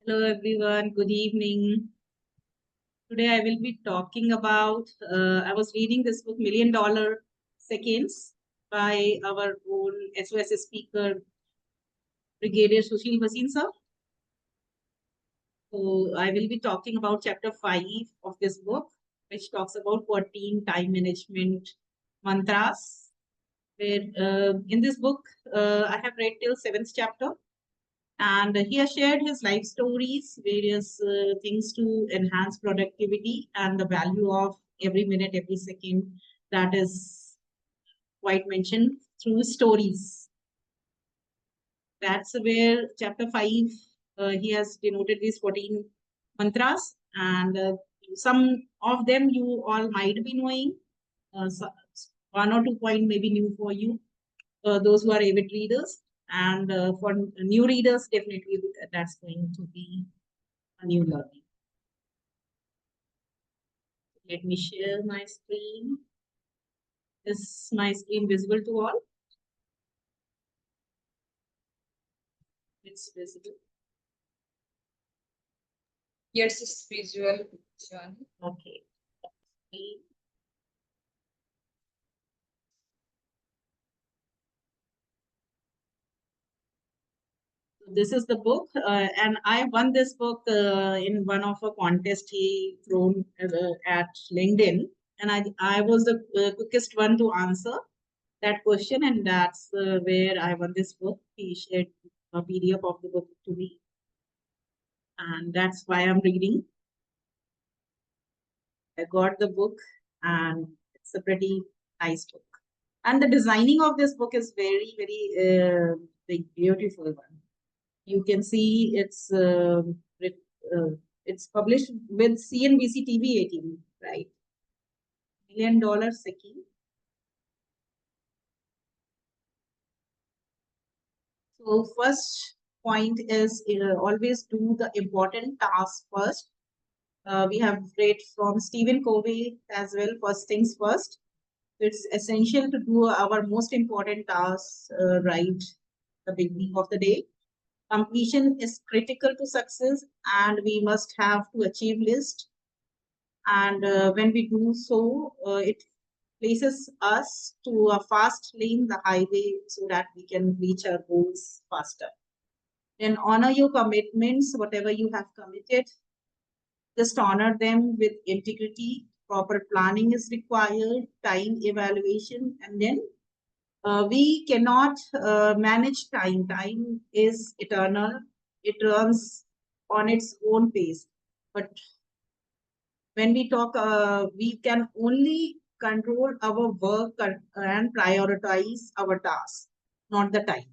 Hello everyone, good evening. Today I will be talking about, I was reading this book, Million Dollar Seconds by our own SOS speaker, Brigadier Sushil Bhasin sir. So I will be talking about chapter 5 of this book, which talks about 14 time management mantras. Where in this book, I have read till 7th chapter. And he has shared his life stories, various things to enhance productivity and the value of every minute, every second that is quite mentioned through stories. That's where chapter 5, he has denoted these 14 mantras, and some of them you all might be knowing. One or two point may be new for you, those who are avid readers. And for new readers, definitely that's going to be a new learning. Let me share my screen. Is my screen visible to all? It's visible. Yes, it's visual, John. Okay. This is the book, and I won this book in one of a contest he thrown at LinkedIn, and I was the quickest one to answer that question, and that's where I won this book. He shared a PDF of the book to me, and that's why I'm reading. I got the book, and it's a pretty nice book. And the designing of this book is very, very beautiful one. You can see it's published with CNBC TV 18, right? $1 million Seki. So first point is always do the important task first. We have read from Stephen Covey as well. First things first. It's essential to do our most important tasks right the beginning of the day. Completion is critical to success, and we must have to achieve list. And when we do so, it places us to a fast lane, the highway, so that we can reach our goals faster. Then honor your commitments, whatever you have committed. Just honor them with integrity. Proper planning is required, time evaluation, and then we cannot manage time. Time is eternal. It runs on its own pace. But when we talk, we can only control our work and prioritize our tasks, not the time.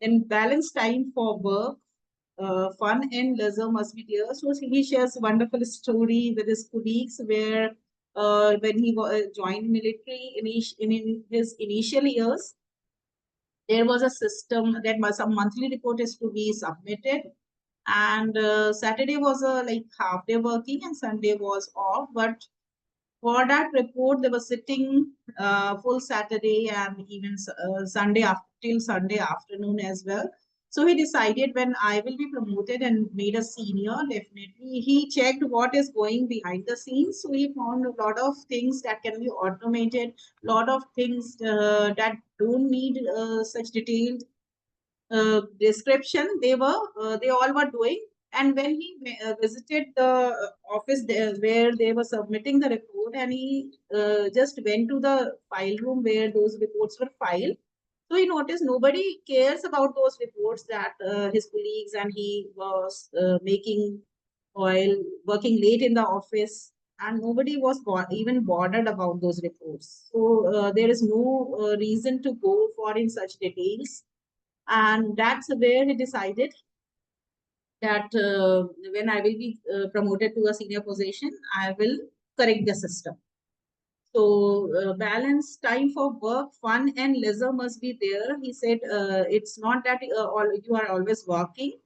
Then balance time for work, fun and leisure must be there. So he shares a wonderful story with his colleagues where when he joined military in his initial years, there was a system that some monthly report is to be submitted, and Saturday was a like half day working and Sunday was off. But for that report, they were sitting full Saturday and even Sunday after till Sunday afternoon as well. So he decided when I will be promoted and made a senior, definitely he checked what is going behind the scenes. So he found a lot of things that can be automated, lot of things that don't need such detailed description. They all were doing. And when he visited the office there, where they were submitting the report, and he just went to the file room where those reports were filed, so he noticed nobody cares about those reports that his colleagues and he was making while working late in the office, and nobody was even bothered about those reports. So there is no reason to go for in such details. And that's where he decided that when I will be promoted to a senior position, I will correct the system. So balance time for work, fun, and leisure must be there. He said it's not that you are always working.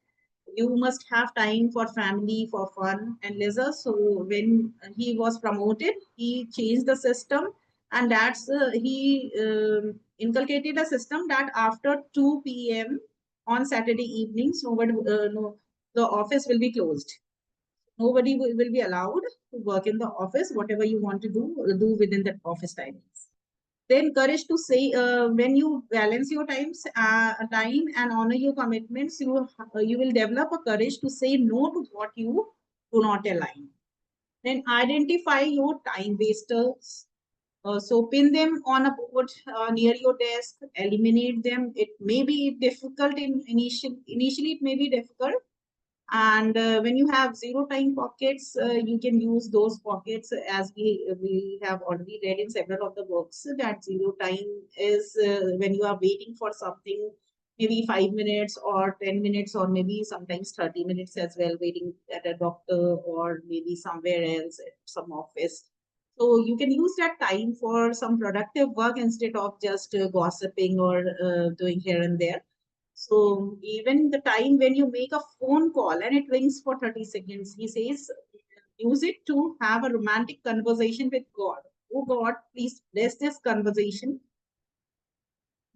You must have time for family, for fun and leisure. So when he was promoted, he changed the system, and that's he inculcated a system that after 2 p.m. on Saturday evenings, nobody no the office will be closed. Nobody will be allowed to work in the office. Whatever you want to do within that office timings. Then courage to say, when you balance your time and honor your commitments, you will develop a courage to say no to what you do not align. Then identify your time wasters. So pin them on a board near your desk. Eliminate them. It may be difficult initially. It may be difficult, and when you have zero time pockets, you can use those pockets, as we have already read in several of the books, that zero time is when you are waiting for something, maybe 5 minutes or 10 minutes, or maybe sometimes 30 minutes as well, waiting at a doctor or maybe somewhere else at some office. So you can use that time for some productive work instead of just gossiping or doing here and there. So even the time when you make a phone call and it rings for 30 seconds, he says, use it to have a romantic conversation with God. Oh God, please bless this conversation.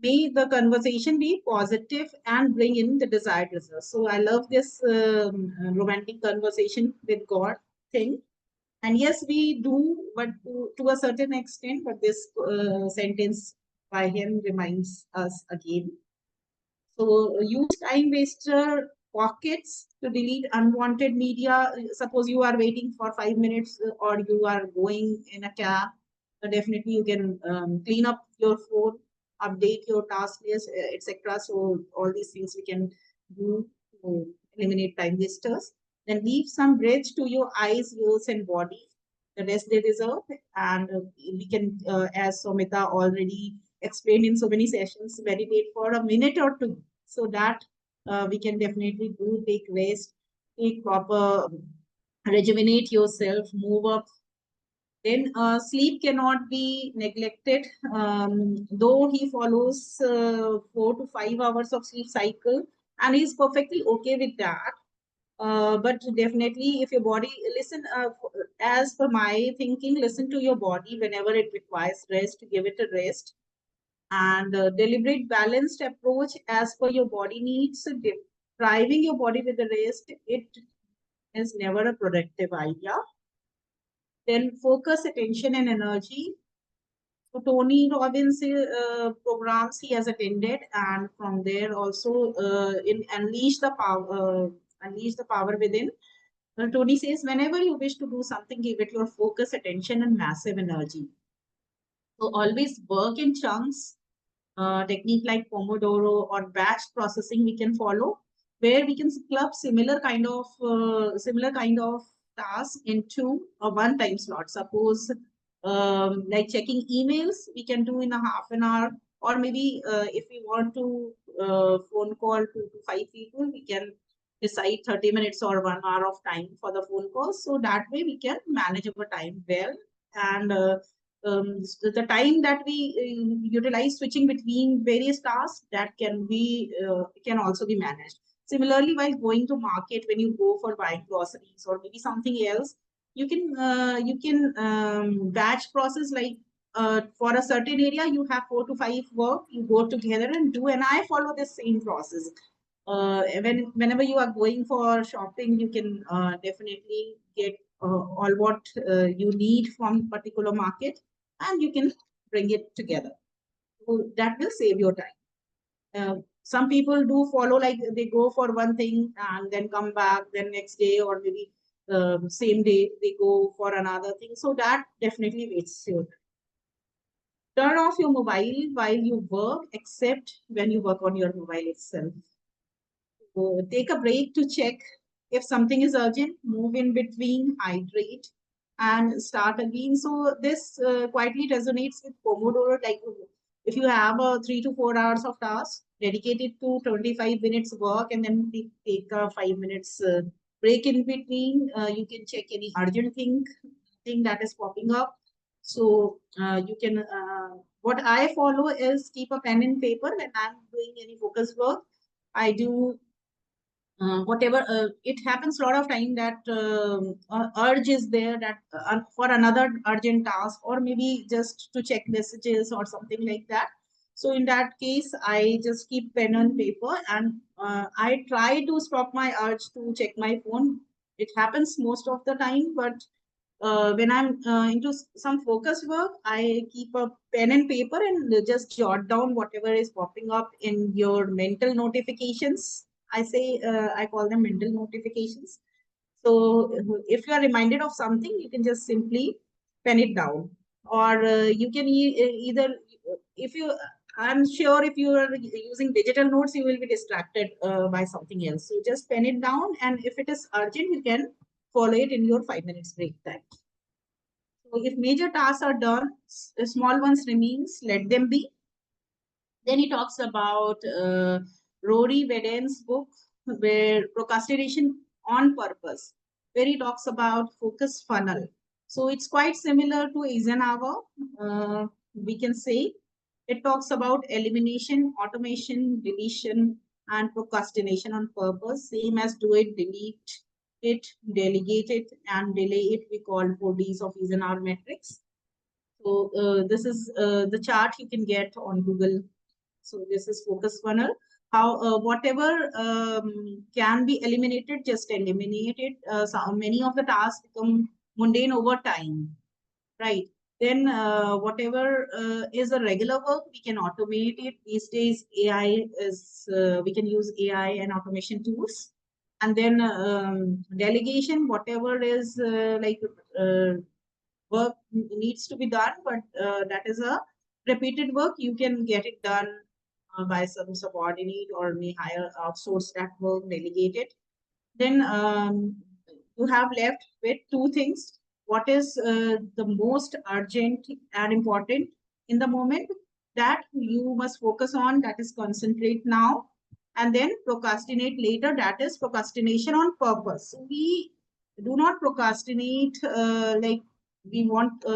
May the conversation be positive and bring in the desired results. So I love this romantic conversation with God thing. And yes, we do, but to a certain extent, but this sentence by him reminds us again. So use time waster pockets to delete unwanted media. Suppose you are waiting for 5 minutes, or you are going in a cab. Definitely you can clean up your phone, update your task list, etc. So all these things we can do to eliminate time wasters. Then leave some bridge to your eyes, ears, and body. The rest they deserve, and we can, as Somita already explained in so many sessions, meditate for a minute or two, so that we can definitely do take rest, take proper, rejuvenate yourself, move up. Then sleep cannot be neglected. Though he follows 4 to 5 hours of sleep cycle, and he's perfectly okay with that. But definitely, if your body listen, as per my thinking, listen to your body whenever it requires rest. Give it a rest, and deliberate balanced approach as per your body needs. Driving your body with the rest, it is never a productive idea. Then focus attention and energy. So Tony Robbins programs he has attended, and from there also in unleash the power within. Tony says, whenever you wish to do something, give it your focus, attention, and massive energy. So always work in chunks. Technique like Pomodoro or batch processing we can follow, where we can club similar kind of task into a one-time slot. Suppose like checking emails, we can do in a half an hour, or maybe if we want to phone call 2 to 5 people, we can decide 30 minutes or 1 hour of time for the phone call. So that way we can manage our time well, and the time that we utilize switching between various tasks, that can also be managed. Similarly, while going to market, when you go for buying groceries or maybe something else, you can batch process, like for a certain area you have 4 to 5 work, you go together and do, and I follow the same process. Whenever you are going for shopping, you can definitely get all what you need from particular market, and you can bring it together. So that will save your time. Some people do follow, like they go for one thing and then come back, then next day or maybe same day they go for another thing. So that definitely wastes your time. Turn off your mobile while you work, except when you work on your mobile itself. Take a break to check if something is urgent, move in between, hydrate, and start again. So this quietly resonates with Pomodoro. Like if you have a 3 to 4 hours of task, dedicate it to 25 minutes work, and then take a 5 minutes break in between. You can check any urgent thing that is popping up. So you can. What I follow is keep a pen and paper when I'm doing any focus work. I do whatever it happens a lot of time that urge is there, that for another urgent task, or maybe just to check messages or something like that. So in that case, I just keep pen and paper, and I try to stop my urge to check my phone. It happens most of the time, but when I'm into some focus work, I keep a pen and paper and just jot down whatever is popping up in your mental notifications. I call them mental notifications. So if you are reminded of something, you can just simply pen it down, or you can either if you. I'm sure if you are using digital notes, you will be distracted by something else. So just pen it down, and if it is urgent, you can follow it in your 5 minutes break time. So if major tasks are done, small ones remains, let them be. Then he talks about Rory Vedden's book, where procrastination on purpose, where he talks about focus funnel. So it's quite similar to Eisenhower. We can say it talks about elimination, automation, deletion, and procrastination on purpose. Same as do it, delete it, delegate it, and delay it. We call 4Ds of Eisenhower metrics. So this is the chart you can get on Google. So this is focus funnel. How whatever can be eliminated, just eliminate it. So many of the tasks become mundane over time, right? Then whatever is a regular work, we can automate it. These days, AI is we can use AI and automation tools. And then delegation, whatever is work needs to be done, but that is a repeated work. You can get it done by some subordinate or may hire outsource that work, delegate it. Then you have left with two things. What is the most urgent and important in the moment that you must focus on, that is concentrate now, and then procrastinate later, that is procrastination on purpose. So we do not procrastinate like we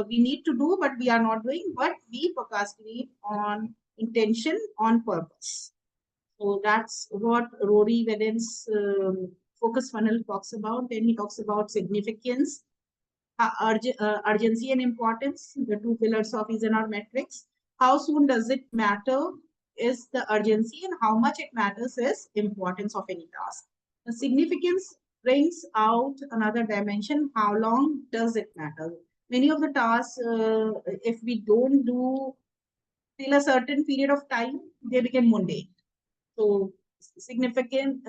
need to do, but we are not doing, but we procrastinate on intention, on purpose. So that's what Rory Vedden's focus funnel talks about. Then he talks about significance, urgency, and importance, the two pillars of Eisenhower metrics. How soon does it matter is the urgency, and how much it matters is importance of any task. The significance brings out another dimension. How long does it matter? Many of the tasks, if we don't do till a certain period of time, they become mundane. So significant,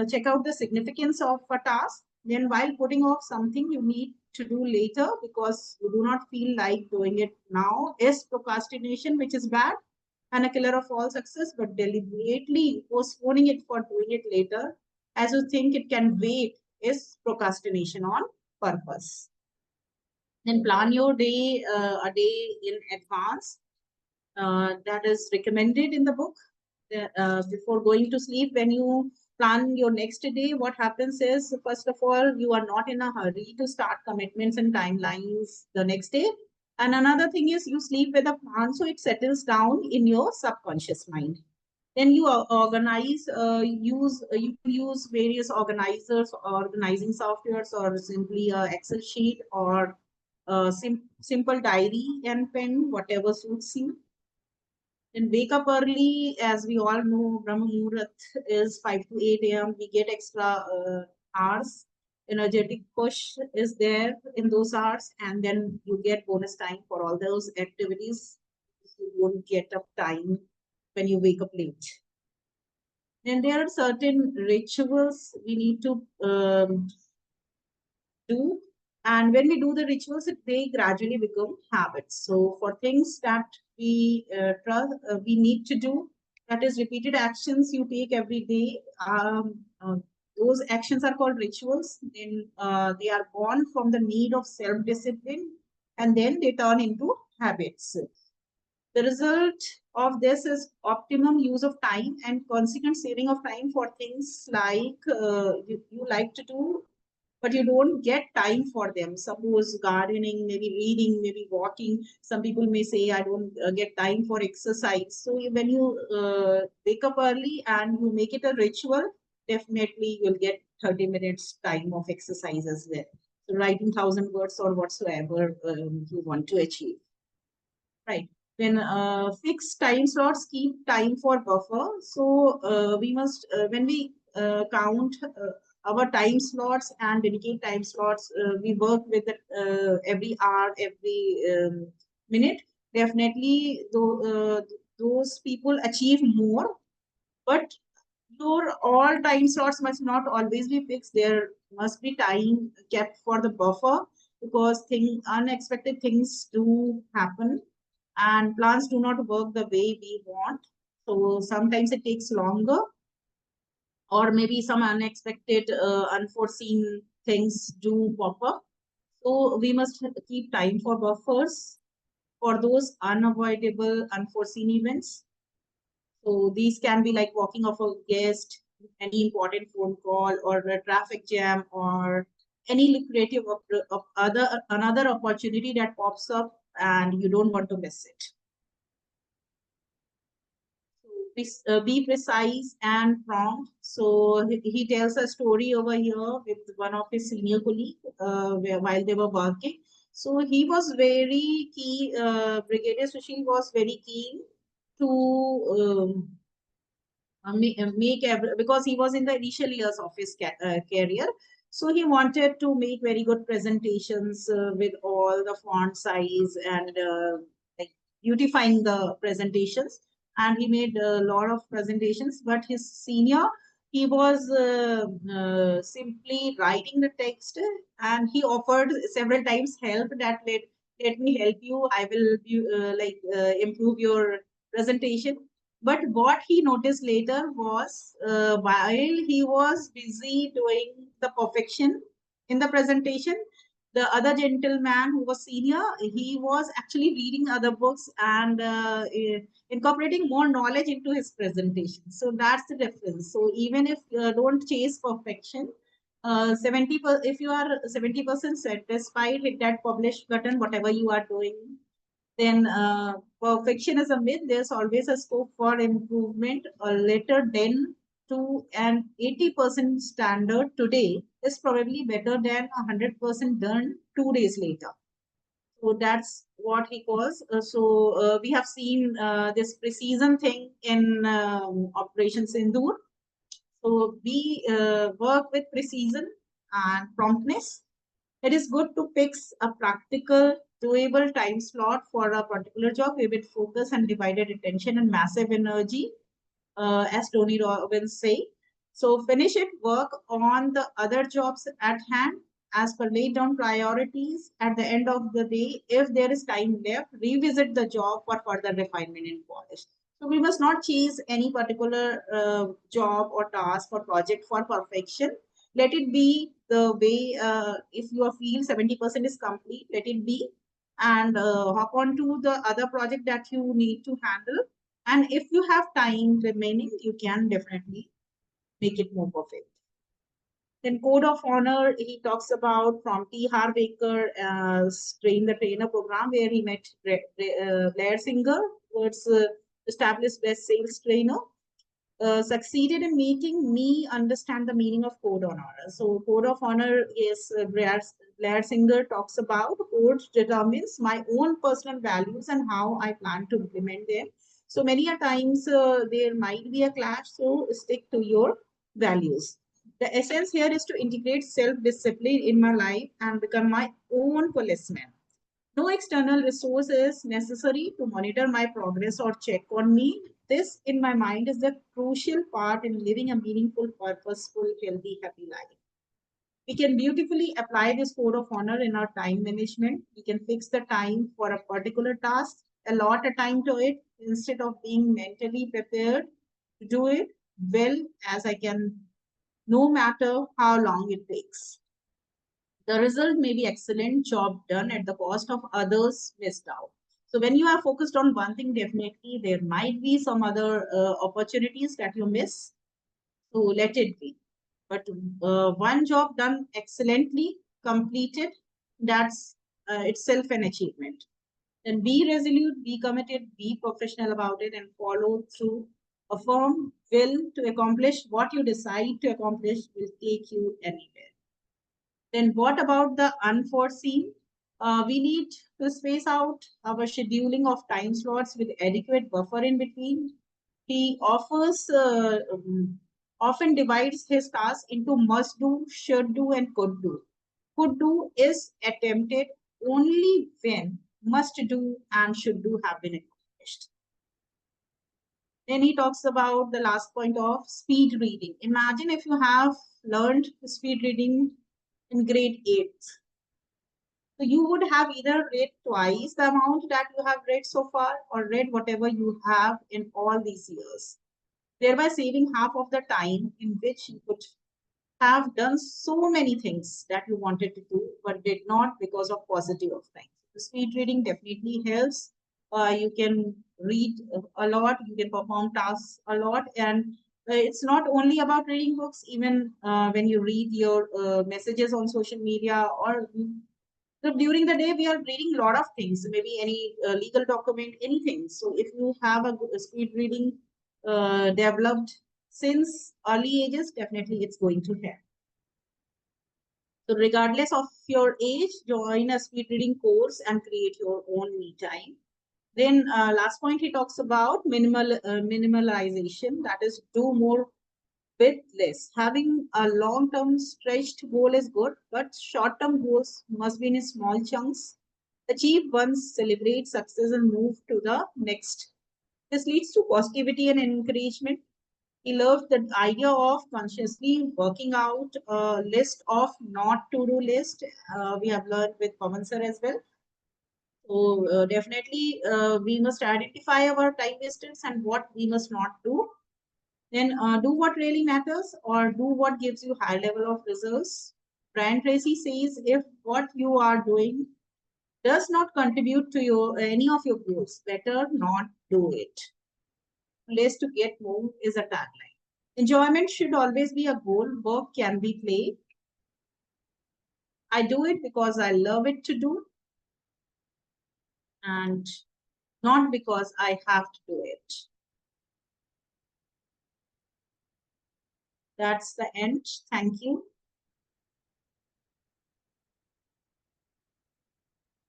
check out the significance of a task. Then while putting off something you need to do later because you do not feel like doing it now is procrastination, which is bad and a killer of all success, but deliberately postponing it for doing it later as you think it can wait is procrastination on purpose. Then plan your day a day in advance. That is recommended in the book. Before going to sleep, when you plan your next day, what happens is, first of all, you are not in a hurry to start commitments and timelines the next day. And another thing is you sleep with a plan, so it settles down in your subconscious mind. Then you organize, you can use various organizers, organizing softwares, or simply a Excel sheet, or simple diary and pen, whatever suits you. Then wake up early, as we all know, Brahma Muhurat is 5 to 8 a.m. We get extra hours. Energetic push is there in those hours, and then you get bonus time for all those activities. You won't get up time when you wake up late. Then there are certain rituals we need to do. And when we do the rituals, they gradually become habits. So for things that we need to do, that is repeated actions you take every day. Those actions are called rituals. Then they are born from the need of self-discipline, and then they turn into habits. The result of this is optimum use of time and consequent saving of time for things like you like to do, but you don't get time for them. Suppose gardening, maybe reading, maybe walking. Some people may say, I don't get time for exercise. So when you wake up early and you make it a ritual, definitely you'll get 30 minutes time of exercise as well. So writing 1,000 words or whatsoever you want to achieve. Right. When fixed time slots keep time for buffer. So we must, when we count our time slots and dedicate time slots, we work with it, every hour, every minute. Definitely, those people achieve more, but your all time slots must not always be fixed. There must be time kept for the buffer, because unexpected things do happen and plans do not work the way we want. So sometimes it takes longer, or maybe some unexpected, unforeseen things do pop up. So we must keep time for buffers for those unavoidable, unforeseen events. So these can be like walking off a guest, any important phone call, or a traffic jam, or any lucrative other another opportunity that pops up and you don't want to miss it. Be precise and prompt. So he tells a story over here with one of his senior colleagues, while they were working. So he was very keen, Brigadier Sushil was very keen to because he was in the initial years of his career. So he wanted to make very good presentations with all the font size and like beautifying the presentations. And he made a lot of presentations, but his senior, he was simply writing the text, and he offered several times help that let me help you. I will improve your presentation. But what he noticed later was, while he was busy doing the perfection in the presentation, the other gentleman who was senior, he was actually reading other books and incorporating more knowledge into his presentation. So that's the difference. So even if don't chase perfection, if you are 70% satisfied, hit that publish button, whatever you are doing, then perfection is a myth. There's always a scope for improvement. A letter than to an 80% standard today is probably better than 100% done 2 days later. So that's what he calls. We have seen this precision thing in Operation Sindoor. So we work with precision and promptness. It is good to pick a practical, doable time slot for a particular job, with focus and divided attention and massive energy, as Tony Robbins say. So finish it, work on the other jobs at hand as per laid down priorities. At the end of the day, if there is time left, revisit the job for further refinement and polish. So we must not chase any particular job or task or project for perfection. Let it be the way. If you feel 70% is complete, let it be, and hop on to the other project that you need to handle. And if you have time remaining, you can definitely make it more perfect. Then Code of Honor, he talks about from T. Harbaker, Train the Trainer program, where he met Blair Singer, who's established best sales trainer, succeeded in making me understand the meaning of code of honor. So, code of honor is Blair Singer talks about. Code determines my own personal values and how I plan to implement them. So, many a times there might be a clash. So, stick to your values. The essence here is to integrate self discipline in my life and become my own policeman. No external resource is necessary to monitor my progress or check on me. This, in my mind, is the crucial part in living a meaningful, purposeful, healthy, happy life. We can beautifully apply this code of honor in our time management. We can fix the time for a particular task, allot a time to it instead of being mentally prepared to do it well as I can, no matter how long it takes. The result may be excellent job done at the cost of others missed out. So when you are focused on one thing, definitely there might be some other opportunities that you miss. So let it be. But one job done excellently, completed, that's itself an achievement. Then be resolute, be committed, be professional about it, and follow through. A firm will to accomplish what you decide to accomplish will take you anywhere. Then what about the unforeseen? We need to space out our scheduling of time slots with adequate buffer in between. He often divides his tasks into must do, should do, and could do. Could do is attempted only when must do and should do have been accomplished. Then he talks about the last point of speed reading. Imagine if you have learned speed reading in grade 8. So you would have either read twice the amount that you have read so far or read whatever you have in all these years, thereby saving half of the time in which you could have done so many things that you wanted to do but did not because of paucity of time. The speed reading definitely helps. You can read a lot, you can perform tasks a lot, and it's not only about reading books. Even when you read your messages on social media, or so during the day we are reading a lot of things, maybe any legal document, anything. So if you have a speed reading developed since early ages, definitely it's going to help. So regardless of your age, join a speed reading course and create your own me time. Then last point he talks about minimalization, that is do more with less. Having a long-term stretched goal is good, but short-term goals must be in small chunks. Achieve once, celebrate success, and move to the next. This leads to positivity and encouragement. He loved the idea of consciously working out a list of not to-do list. We have learned with Pawan sir as well. So definitely we must identify our time wasters and what we must not do. Then do what really matters or do what gives you high level of results. Brian Tracy says if what you are doing does not contribute to your any of your goals, better not do it. Place to get more is a tagline. Enjoyment should always be a goal. Work can be play. I do it because I love it to do and not because I have to do it. That's the end. Thank you.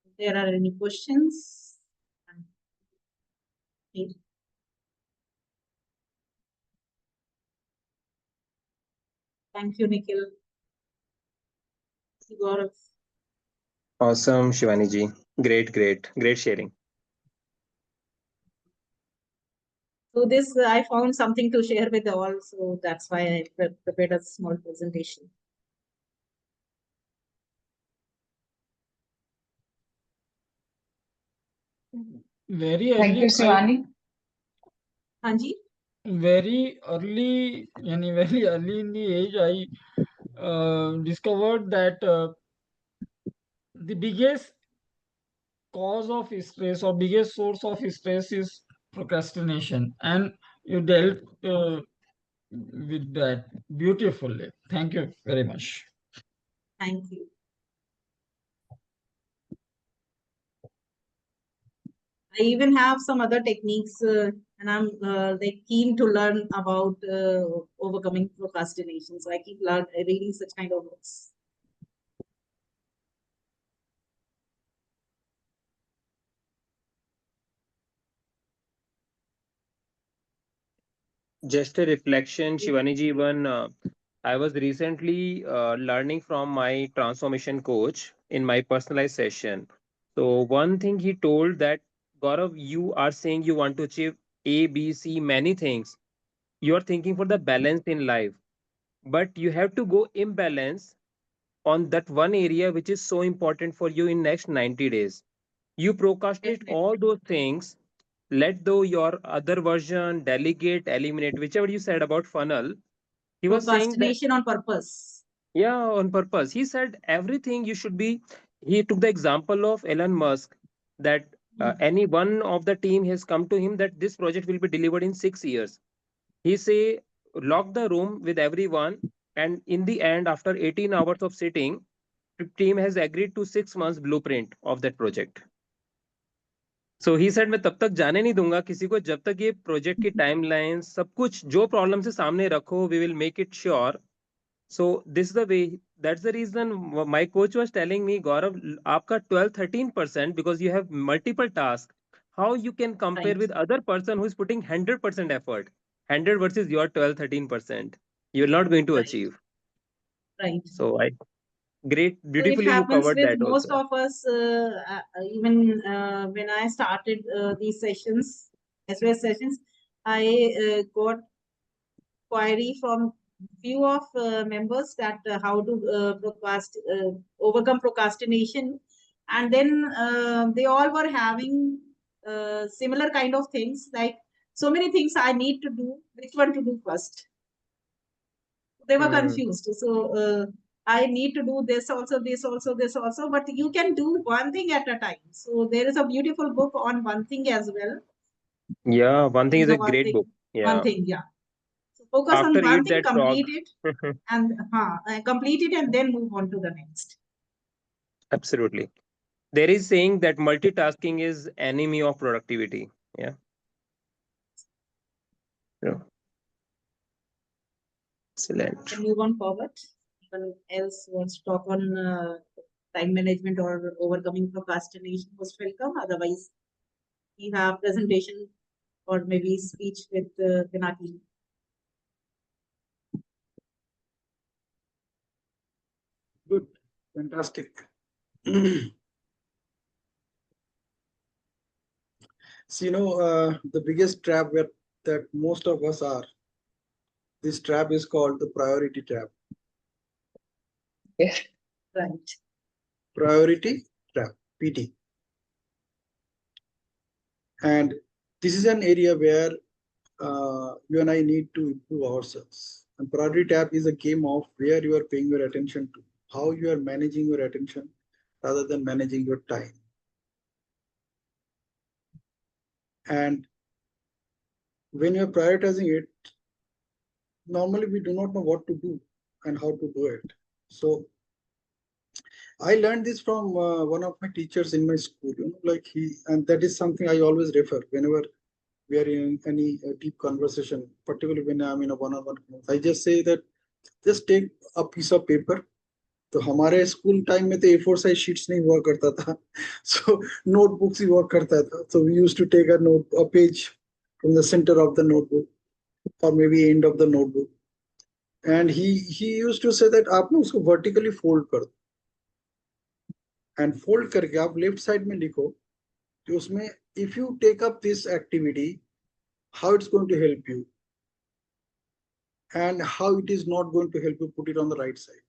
If there are any questions? Thank you, Nikhil. Gaurav. Awesome, Shivani ji. Great sharing. So this I found something to share with all, so that's why I prepared a small presentation. Very Thank you, early, Shivani. Hanji? very early, very early in the age, I discovered that the biggest cause of stress or biggest source of stress is procrastination, and you dealt with that beautifully. Thank you very much. Thank you. I even have some other techniques, and I'm like keen to learn about overcoming procrastination. So I keep reading such kind of books. Just a reflection, Shivani ji. I was recently learning from my transformation coach in my personalized session. So one thing he told that Gaurav, you are saying you want to achieve A, B, C, many things. You are thinking for the balance in life, but you have to go imbalance on that one area which is so important for you in next 90 days. You procrastinate all those things, let go your other version, delegate, eliminate, whichever you said about funnel. He was saying that, Procrastination on purpose. yeah, on purpose. He said everything you should be. He took the example of Elon Musk that any one of the team has come to him that this project will be delivered in 6 years. He say lock the room with everyone, and in the end, after 18 hours of sitting, the team has agreed to 6 months blueprint of that project. So he said मैं तब तक जाने नहीं दूंगा किसी को जब तक ये प्रोजेक्ट की टाइमलाइन सब कुछ जो प्रॉब्लम से सामने रखो we will make it sure. So this the way that's the reason my coach was telling me, Gaurav, आपका 12-13% because you have multiple tasks. How you can compare Right, with other person who is putting 100% effort, 100 versus your 12-13%, you're not going to right, achieve. right. So I great, So it beautifully you happens covered with that most also. of us, even when I started these sessions, SOS sessions, I got query from few of members that how to overcome procrastination, and then they all were having similar kind of things, like so many things I need to do, which one to do first. They were Hmm. confused. So I need to do this also, this also, this also, but you can do one thing at a time. So there is a beautiful book on one thing as well. Yeah, one thing In is the a great book. one Yeah. thing, yeah. So focus on After one eat thing, that frog. complete it, and complete it, and then move on to the next. Absolutely. There is saying that multitasking is enemy of productivity. Yeah. Yeah. Excellent. Can move on forward. Anyone else wants to talk on time management or overcoming procrastination? Most welcome. Otherwise, we have presentation or maybe speech with Pinaki. Good, fantastic. So, the biggest trap where that most of us are, this trap is called the priority trap. Yeah. Right. Priority trap, PT. And this is an area where you and I need to improve ourselves. And priority trap is a game of where you are paying your attention to, how you are managing your attention rather than managing your time. And when you're prioritizing it, normally we do not know what to do and how to do it. So I learned this from one of my teachers in my school, like and that is something I always refer whenever we are in any deep conversation, particularly when I'm in a one-on-one. I just say that just take a piece of paper. तो हमारे school time में तो A4 size sheets नहीं हुआ करता था, so notebooks ही हुआ करता था. So we used to take a page from the center of the notebook or maybe end of the notebook, and he used to say that आप ना उसको vertically fold कर दो, and fold करके आप लेफ्ट साइड में लिखो कि उसमें if you take up this activity, how it's going to help you and how it is not going to help you, put it on the right side.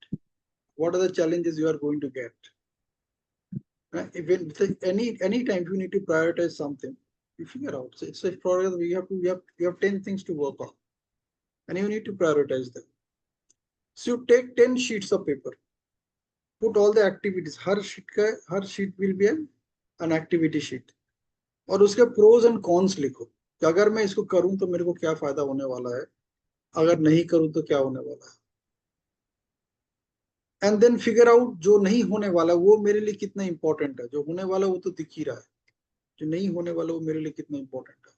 What are the challenges you are going to get? Even any time you need to prioritize something, you figure out. So for example, you have 10 things to work on, and you need to prioritize them. So you take 10 sheets of paper, put all the activities. Her sheet will be an activity sheet, और उसके pros and cons लिखो कि अगर मैं इसको करूं तो मेरे को क्या फायदा होने वाला है, अगर नहीं करूं तो क्या होने वाला है. एंड देन फिगर आउट जो नहीं होने वाला वो मेरे लिए कितना इंपॉर्टेंट है, जो होने वाला वो तो दिख ही रहा है, जो नहीं होने वाला वो मेरे लिए कितना इंपॉर्टेंट है.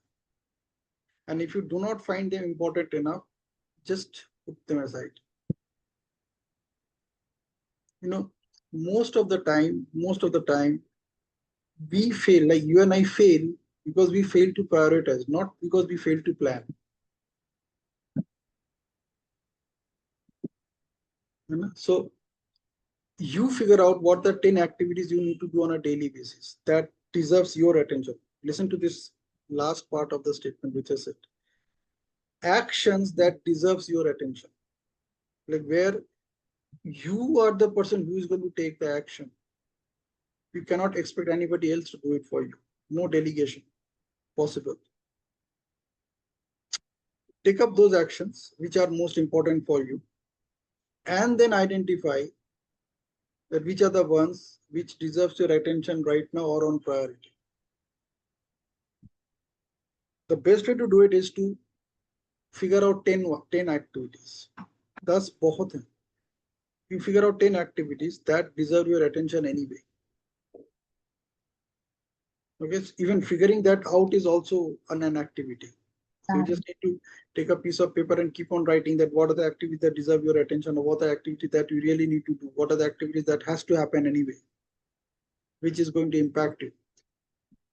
And if you do not find them important enough, just put them aside. Most of the time we fail, like you and I fail because we fail to prioritize, not because we fail to plan. So you figure out what the 10 activities you need to do on a daily basis that deserves your attention. Listen to this last part of the statement which I said. Actions that deserves your attention, like where you are the person who is going to take the action. You cannot expect anybody else to do it for you. No delegation possible. Take up those actions which are most important for you, and then identify that which are the ones which deserves your attention right now or on priority. The best way to do it is to figure out 10 activities. That's बहुत है. You figure out 10 activities that deserve your attention anyway. Okay, even figuring that out is also an activity. So you just need to take a piece of paper and keep on writing that what are the activities that deserve your attention, or what are the activities that you really need to do, what are the activities that has to happen anyway, which is going to impact you.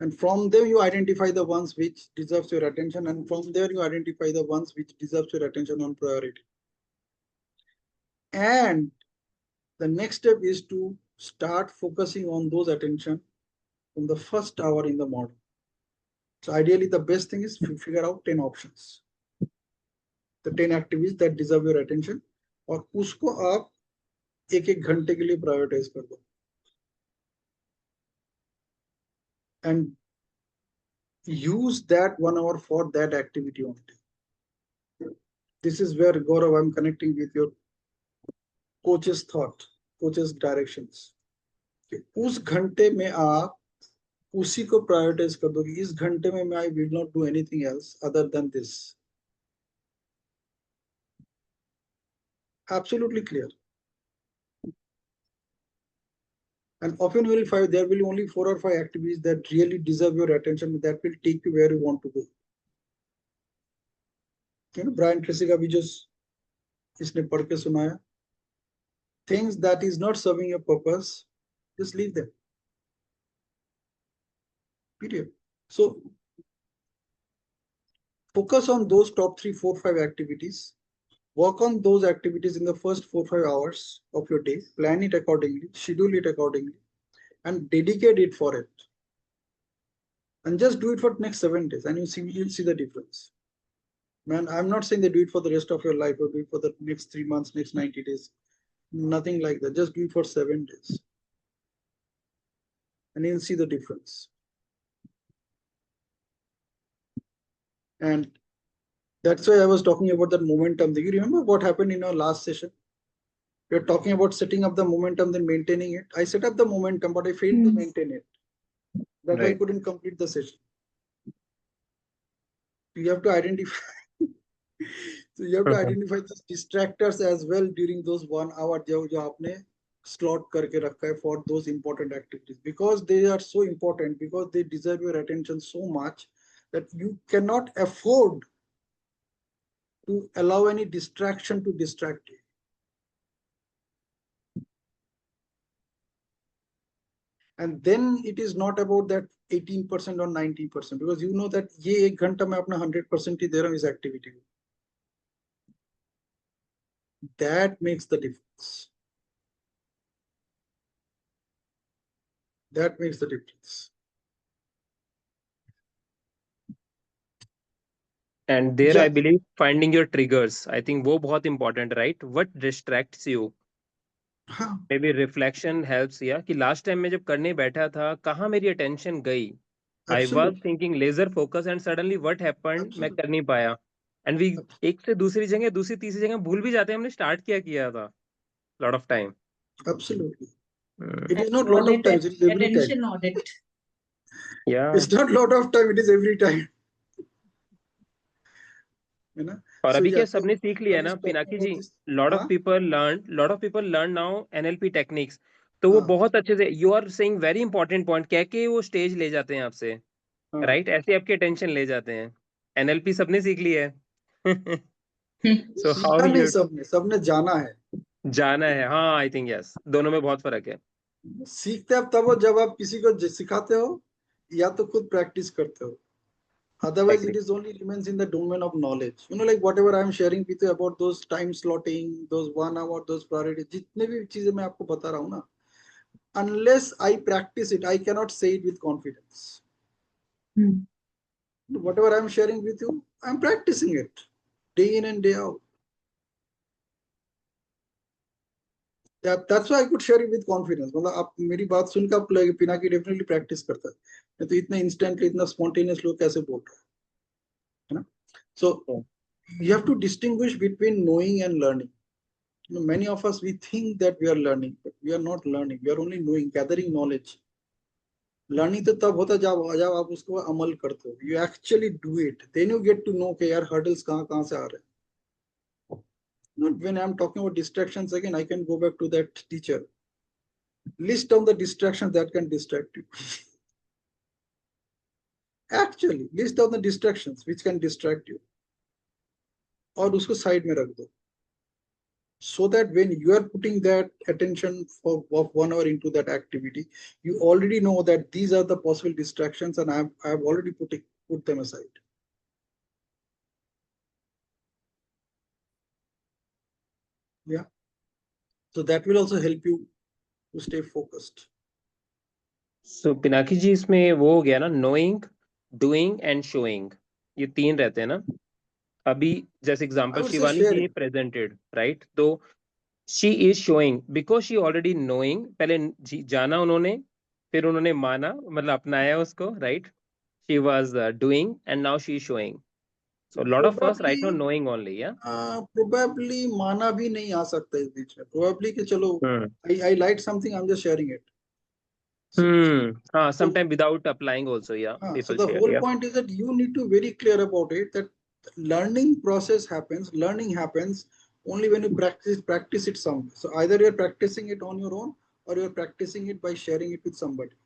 And from there you identify the ones which deserves your attention, and from there you identify the ones which deserves your attention on priority. And the next step is to start focusing on those attention from the first hour in the morning. So ideally the best thing is to figure out 10 options, the 10 activities that deserve your attention, और उसको आप एक घंटे के लिए prioritize कर दो. And use that 1 hour for that activity only. This is where, Gaurav, I'm connecting with your coach's thought, coach's directions. उस घंटे में आप उसी को प्रायोरिटाइज कर दो कि इस घंटे में मैं I will not do anything else other than this. Absolutely clear. And often you will find there will be only 4 or 5 activities that really deserve your attention, that will take you where you want to go. You know, Brian Tracy का भी जो इसने पढ़ के सुनाया, things that is not serving your purpose, just leave them. Period. So focus on those top 3, 4, 5 activities. Work on those activities in the first 4, 5 hours of your day. Plan it accordingly, schedule it accordingly, and dedicate it for it. And just do it for the next 7 days, and you'll see the difference. Man, I'm not saying that do it for the rest of your life or do it for the next 3 months, next 90 days. Nothing like that. Just do it for 7 days. And you'll see the difference. And that's why I was talking about that momentum. Do you remember what happened in our last session? We are talking about setting up the momentum, then maintaining it. I set up the momentum, but I failed to maintain it. That's why I couldn't complete the session. You have to identify. So you have to identify the distractors as well during those 1 hour जो आपने slot करके रखा है for those important activities, because they are so important, because they deserve your attention so much that you cannot afford to allow any distraction to distract you. And then it is not about that 18% or 90%, because you know that ये 1 घंटा मैं अपना 100% ही दे रहा हूँ इस activity को. That makes the difference. That makes the difference. And there, Yeah. I believe finding your triggers. I think वो बहुत important, right? What distracts you? हाँ. Maybe reflection helps. Yeah, कि last time मैं जब करने बैठा था, कहाँ मेरी attention गई? I was Absolutely. thinking laser focus, and suddenly what happened? मैं कर नहीं पाया. And we एक से दूसरी जगह, दूसरी तीसरी जगह भूल भी जाते हैं हमने start किया था. Lot of time. Absolutely. It is not lot of times, it is every time. Attention audit. Yeah. It's not lot of time, it is every time. You know? और So अभी क्या yeah, सबने सीख लिया है ना I was Pinaki talking ji. about this. lot of हाँ? people learn now NLP techniques. तो वो हाँ. बहुत अच्छे से you are saying very important point कह के वो स्टेज ले जाते हैं आपसे, हाँ. राइट? ऐसे आपके अटेंशन ले जाते हैं. NLP सबने सीख लिया है. So how सीखा नहीं you सबने जाना है. जाना है. हाँ, आई थिंक यस, दोनों में बहुत फर्क है. सीखते आप तब हो जब आप किसी को सिखाते हो या तो खुद प्रैक्टिस करते हो. Otherwise, Agree. it is only remains in the domain of knowledge. You know, like whatever I am sharing with you about those time slotting, those 1 hour, those priorities, जितने भी चीजें मैं आपको बता रहा हूँ ना, unless I practice it, I cannot say it with confidence. Whatever I am sharing with you, I am practicing it day in and day out. That's why I could share it with confidence. मतलब आप मेरी बात सुनकर आपको लगे Pinaki definitely practice करता है, नहीं तो इतना इंस्टेंटली इतना स्पॉन्टेनियस लोग कैसे बोल रहे हैं ना. So you have to distinguish between knowing and learning. You know, many of us, we think that we are learning, but we are not learning. We are only knowing, gathering knowledge. Learning तो तब होता है जब आप उसको अमल करते हो. You actually do it. Then you get to know कि यार hurdles कहाँ से आ रहे हैं. When I'm talking about distractions again, I can go back to that teacher. List down the distractions that can distract you. Actually, list down the distractions which can distract you. और उसको side में रख दो, so that when you are putting that attention for of 1 hour into that activity, you already know that these are the possible distractions, and I have already put them aside. Yeah, so that will also help you to stay focused. सो पिनाकी जी, इसमें वो हो गया ना, knowing, doing and showing, ये 3 रहते हैं ना। अभी जैसे I example would say Shivani ji ने sharing. प्रेजेंटेड, राइट, तो she is showing because she already knowing, पहले जाना उन्होंने, फिर उन्होंने माना, मतलब अपनाया उसको, right. She was doing and now she is showing. So lot of us right now Probably, knowing only, yeah. probably माना भी नहीं आ सकता इस बीच में, probably कि चलो I like something, I'm just sharing it. So, हाँ, so sometime without applying also, yeah, So people the share, whole yeah. point is that you need to very clear about it, that learning process happens, learning happens only when you practice it some. So either you're practicing it on your own, or you're practicing it by sharing it with somebody.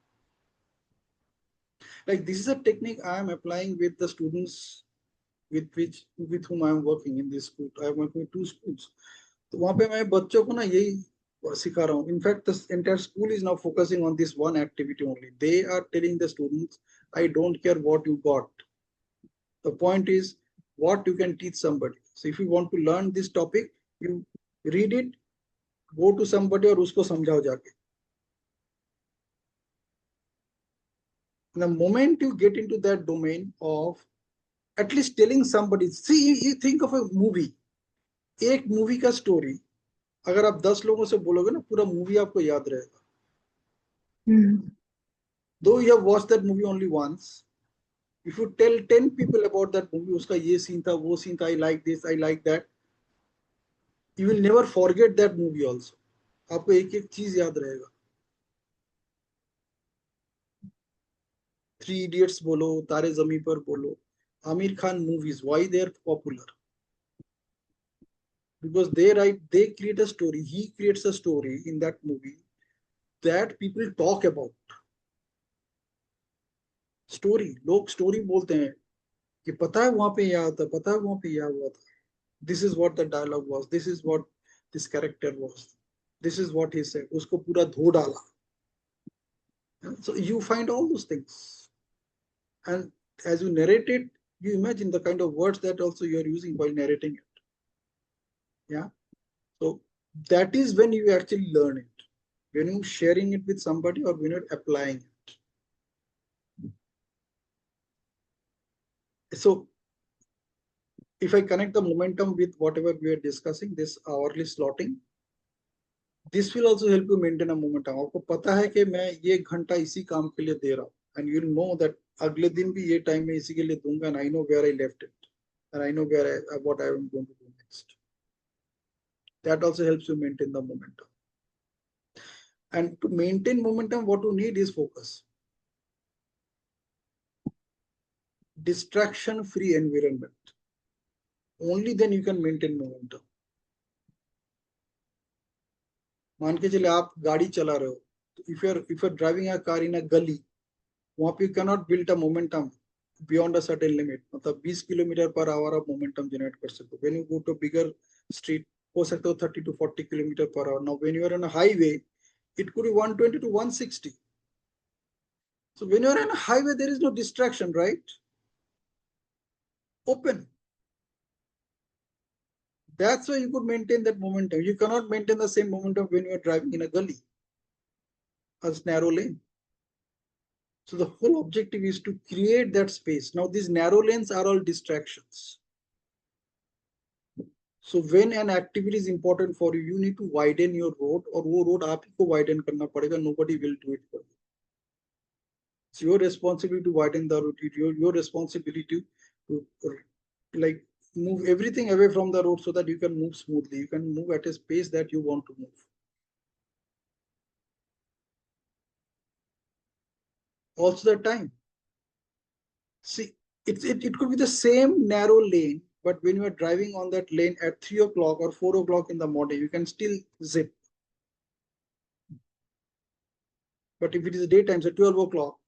Like this is a technique I am applying with the students with whom I am working in this school. I am working with 2 schools. तो वहाँ पे मैं बच्चों को ना यही सिखा रहा हूँ. In fact, the entire school is now focusing on this one activity only. They are telling the students, I don't care what you got. The point is what you can teach somebody. So if you want to learn this topic, you read it, go to somebody और उसको समझाओ जाके. The moment you get into that domain of at least telling somebody, see, you think of a movie. एक movie का story अगर आप 10 लोगों से बोलोगे ना, पूरा मूवी आपको याद रहेगा. Though you have watched that movie only once, if you tell 10 people about that movie, उसका ये सीन था, वो सीन था, I like this, I like that, you will never forget that movie also. आपको एक एक चीज याद रहेगा. 3 Idiots बोलो, तारे जमीन पर बोलो, Aamir Khan movies, why they are popular? Because they create a story, he creates a story in that movie that people talk about. Story, लोग story बोलते हैं कि पता है वहां पे यह था, पता है वहां पे यह हुआ था. This is what the dialogue was, this is what this character was, this is what he said. उसको पूरा धो डाला. So you find all those things, and as you narrate it, you imagine the kind of words that also you are using while narrating it. Yeah, so that is when you actually learn it, when you're sharing it with somebody or when you're applying it. So if I connect the momentum with whatever we are discussing, this hourly slotting, this will also help you maintain a momentum. आपको पता है कि मैं ये घंटा इसी काम के लिए दे रहा हूँ, and you'll know that अगले दिन भी ये टाइम मैं इसी के लिए दूंगा, and I know where I left it, and I know what I am going to do next. That also helps you maintain the momentum. And to maintain momentum, what you need is focus. Distraction-free environment. Only then you can maintain momentum. मान के चले आप गाड़ी चला रहे हो, if you're driving a car in a gully, वहाँ पे you cannot build a momentum beyond a certain limit. मतलब 20 किलोमीटर पर आवर आप momentum generate कर सकते हो. When you go to bigger street, हो सकता हो 30 to 40 kilometre per hour. Now when you are on a highway, it could be 120 to 160. So when you are on a highway, there is no distraction, right? Open. That's why you could maintain that momentum. You cannot maintain the same momentum when you are driving in a gully, a narrow lane. So the whole objective is to create that space. Now these narrow lanes are all distractions. So when an activity is important for you, you need to widen your road, और वो road आप ही को widen करना पड़ेगा. Nobody will do it for you. It's your responsibility to widen the road. Your responsibility to like move everything away from the road so that you can move smoothly. You can move at a pace that you want to move. Also the time. See, it could be the same narrow lane, but when you are driving on that lane at 3 o'clock or 4 o'clock in the morning, you can still zip. But if it is daytime, so 12 o'clock,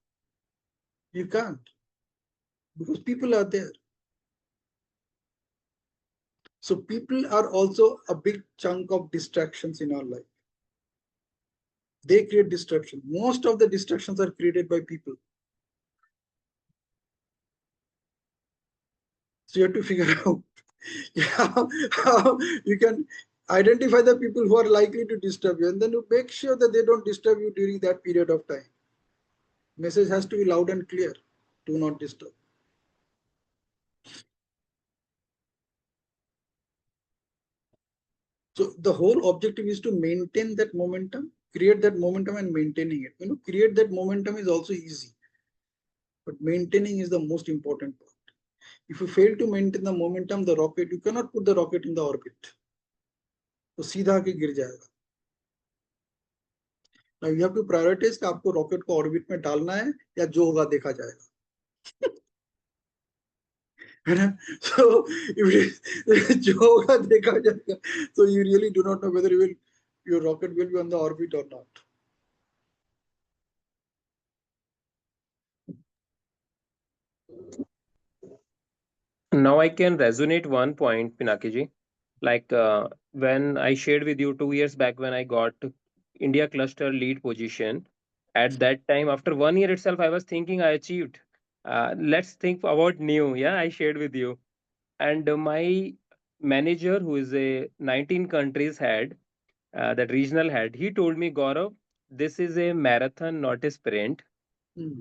you can't, because people are there. So people are also a big chunk of distractions in our life. They create distraction. Most of the distractions are created by people. So you have to figure out how you can identify the people who are likely to disturb you, and then you make sure that they don't disturb you during that period of time. Message has to be loud and clear. Do not disturb. So the whole objective is to maintain that momentum, create that momentum and maintaining it. Create that momentum is also easy, but maintaining is the most important part. If you fail to maintain the momentum, the rocket, you cannot put the rocket in the orbit. तो सीधा आके गिर जाएगा. Now you have to prioritize कि आपको rocket को orbit में डालना है या जो होगा देखा जाएगा. So if it is जो होगा देखा जाएगा, so you really do not know whether your rocket will be on the orbit or not. Now I can resonate one point, Pinaki. Like when I shared with you 2 years back when I got India cluster lead position, at that time, after 1 year itself, I was thinking I achieved. Let's think about new. Yeah, I shared with you. And my manager, who is a 19 countries head, that regional head, he told me, Gaurav, this is a marathon, not a sprint. Hmm.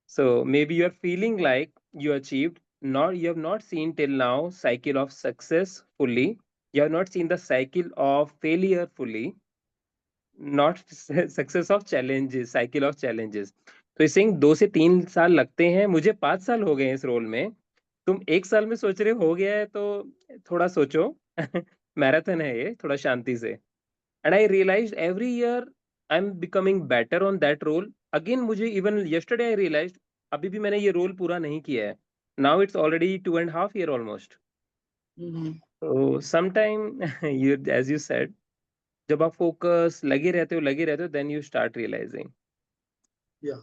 So maybe you're feeling like you achieved, not you have not seen till now cycle of success fully. You have not seen the cycle of failure fully, not success of challenges, cycle of challenges. तो इस saying 2 से 3 साल लगते हैं, मुझे 5 साल हो गए हैं इस रोल में. तुम 1 साल में सोच रहे हो गया है तो थोड़ा सोचो. मैराथन है ये, थोड़ा शांति से. And I realized every year I'm becoming better on that role. Again, मुझे even yesterday I realized अभी भी मैंने ये रोल पूरा नहीं किया है. Now it's already 2.5 years almost. Mm-hmm. So sometime you, as you said, जब आप फोकस लगे रहते हो then you start realizing. Yeah.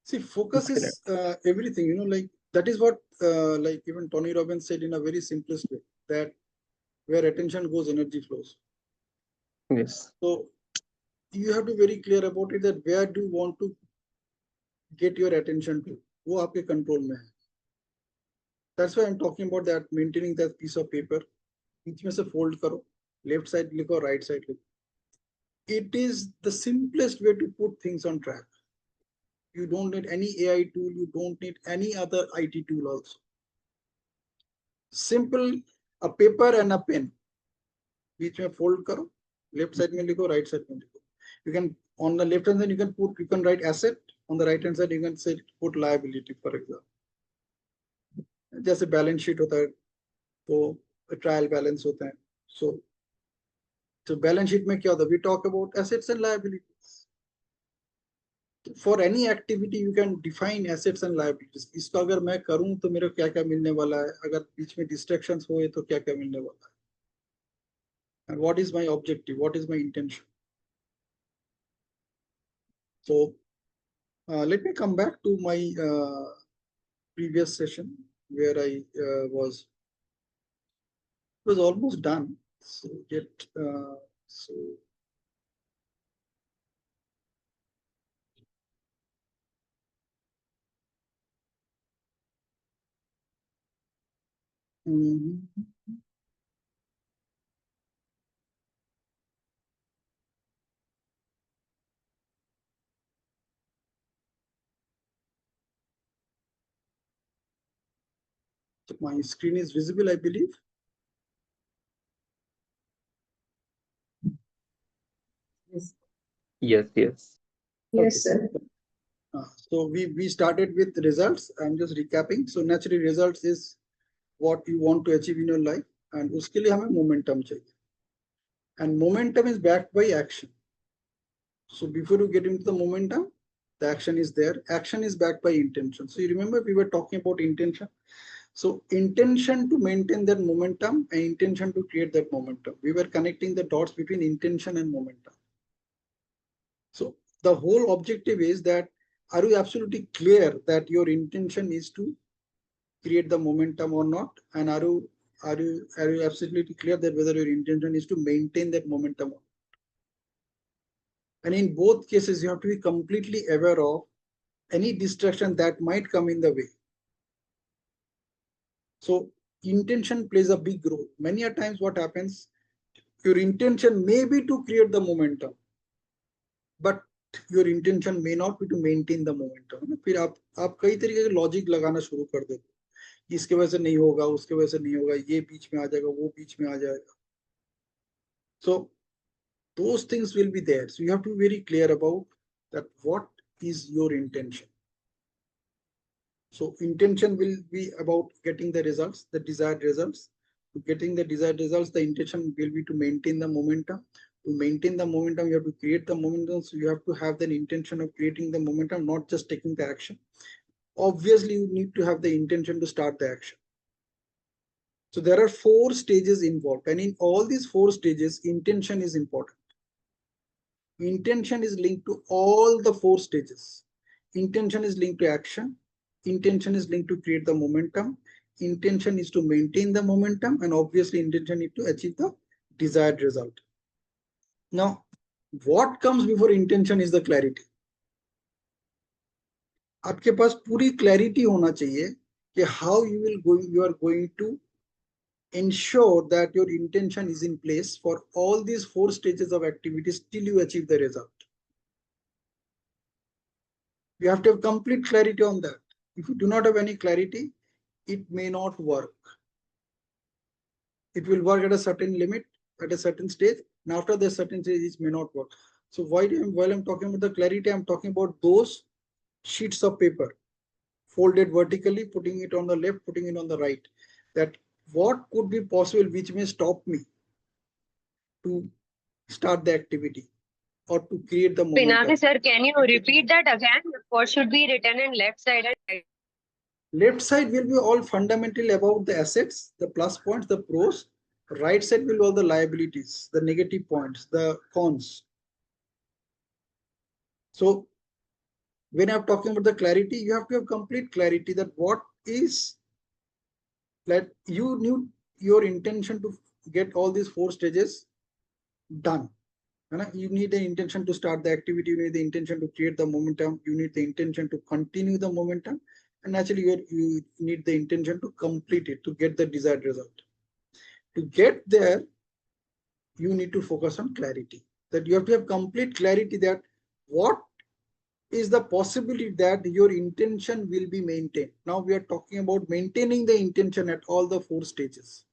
See, focus is everything. Like that is what like even Tony Robbins said in a very simplest way, that where attention goes, energy flows. Yes. So you have to be very clear about it, that where do you want to get your attention to, वो आपके control में है. That's why I'm talking about that, maintaining that piece of paper. बीच में से fold करो, left side लिखो, right side लिखो. It is the simplest way to put things on track. You don't need any AI tool. You don't need any other IT tool also. Simple, a paper and a pen. बीच में fold करो, left side में लिखो, right side में लिखो. You can, on the left hand side, you can write asset. On the right hand side, you can say put liability, for example. जैसे balance sheet होता है तो ट्रायल बैलेंस होता है. So बैलेंस शीट में क्या होता है? We talk about assets and liabilities. For any activity you can define assets and liabilities. इसको अगर मैं करूं तो मेरे क्या क्या मिलने वाला है, अगर बीच में distractions होए तो क्या क्या मिलने वाला है, and what is my objective, what is my intention. So let me come back to my previous session where I was almost done. So so so my screen is visible, I believe. Yes. Yes. Yes, sir. So we started with results. I'm just recapping. So naturally results is what you want to achieve in your life, and उसके लिए हमें momentum चाहिए. And momentum is backed by action. So before you get into the momentum, the action is there. Action is backed by intention. So you remember we were talking about intention. So intention to maintain that momentum and intention to create that momentum. We were connecting the dots between intention and momentum. So the whole objective is that, are you absolutely clear that your intention is to create the momentum or not, and are you absolutely clear that whether your intention is to maintain that momentum? And in both cases, you have to be completely aware of any distraction that might come in the way. So intention plays a big role. Many a times what happens, your intention may be to create the momentum, but your intention may not be to maintain the momentum. फिर आप कई तरीके के logic लगाना शुरू कर देते हो, इसके वजह से नहीं होगा, उसके वजह से नहीं होगा, ये बीच में आ जाएगा, वो बीच में आ जाएगा. So those things will be there. So you have to be very clear about that what is your intention. So intention will be about getting the results, the desired results. To getting the desired results, the intention will be to maintain the momentum. To maintain the momentum, you have to create the momentum. So you have to have the intention of creating the momentum, not just taking the action. Obviously, you need to have the intention to start the action. So there are 4 stages involved, and in all these 4 stages, intention is important. Intention is linked to all the 4 stages. Intention is linked to action. Intention is linked to create the momentum. Intention is to maintain the momentum, and obviously intention is to achieve the desired result. Now, what comes before intention is the clarity. आपके पास पूरी clarity होना चाहिए कि how you are going to ensure that your intention is in place for all these 4 stages of activities till you achieve the result. You have to have complete clarity on that. If you do not have any clarity, it may not work. It will work at a certain limit, at a certain stage, and after the certain stage, it may not work. So while I'm talking about the clarity, I'm talking about those sheets of paper folded vertically, putting it on the left, putting it on the right. That what could be possible which may stop me to start the activity or to create the momentum. Pinaki sir, can you repeat that again? What should be written in left side and right? Left side will be all fundamentally about the assets, the plus points, the pros. Right side will be all the liabilities, the negative points, the cons. So when I'm talking about the clarity, you have to have complete clarity that what is that you need your intention to get all these 4 stages done. You need the intention to start the activity, you need the intention to create the momentum, you need the intention to continue the momentum, and naturally you need the intention to complete it to get the desired result. To get there, you need to focus on clarity. That you have to have complete clarity that what is the possibility that your intention will be maintained. Now we are talking about maintaining the intention at all the 4 stages.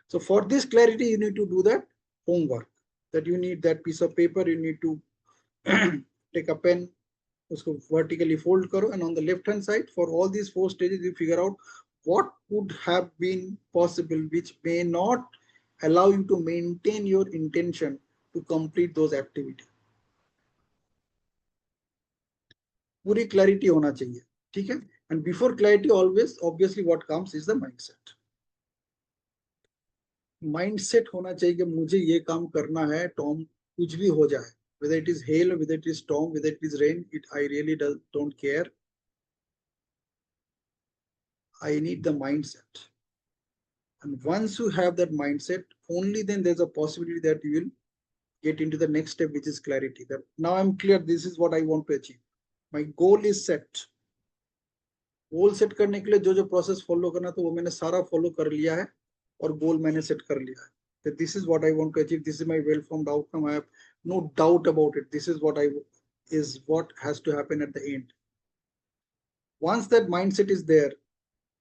So for this clarity, you need to do that homework. That you need that piece of paper, you need to take a pen, usko vertically fold karo, and on the left hand side for all these 4 stages you figure out what would have been possible which may not allow you to maintain your intention to complete those activities. पूरी clarity होना चाहिए, ठीक है? And before clarity, always obviously what comes is the mindset. Mindset होना चाहिए कि मुझे ये काम करना है, टॉम कुछ भी हो जाए, whether it is hail, whether it is storm, whether it is rain, I really don't care. I need the mindset. And once you have that mindset, only then there's a possibility that you will get into the next step, which is clarity. That now I'm clear, this is what I want to achieve. My goal is set. Goal set करने के लिए जो जो process follow करना तो वो मैंने सारा फॉलो कर लिया है और गोल मैंने सेट कर लिया है. That this is what I want to achieve, this is my well formed outcome, I have no doubt about it, this is what has to happen at the end. Once that mindset is there,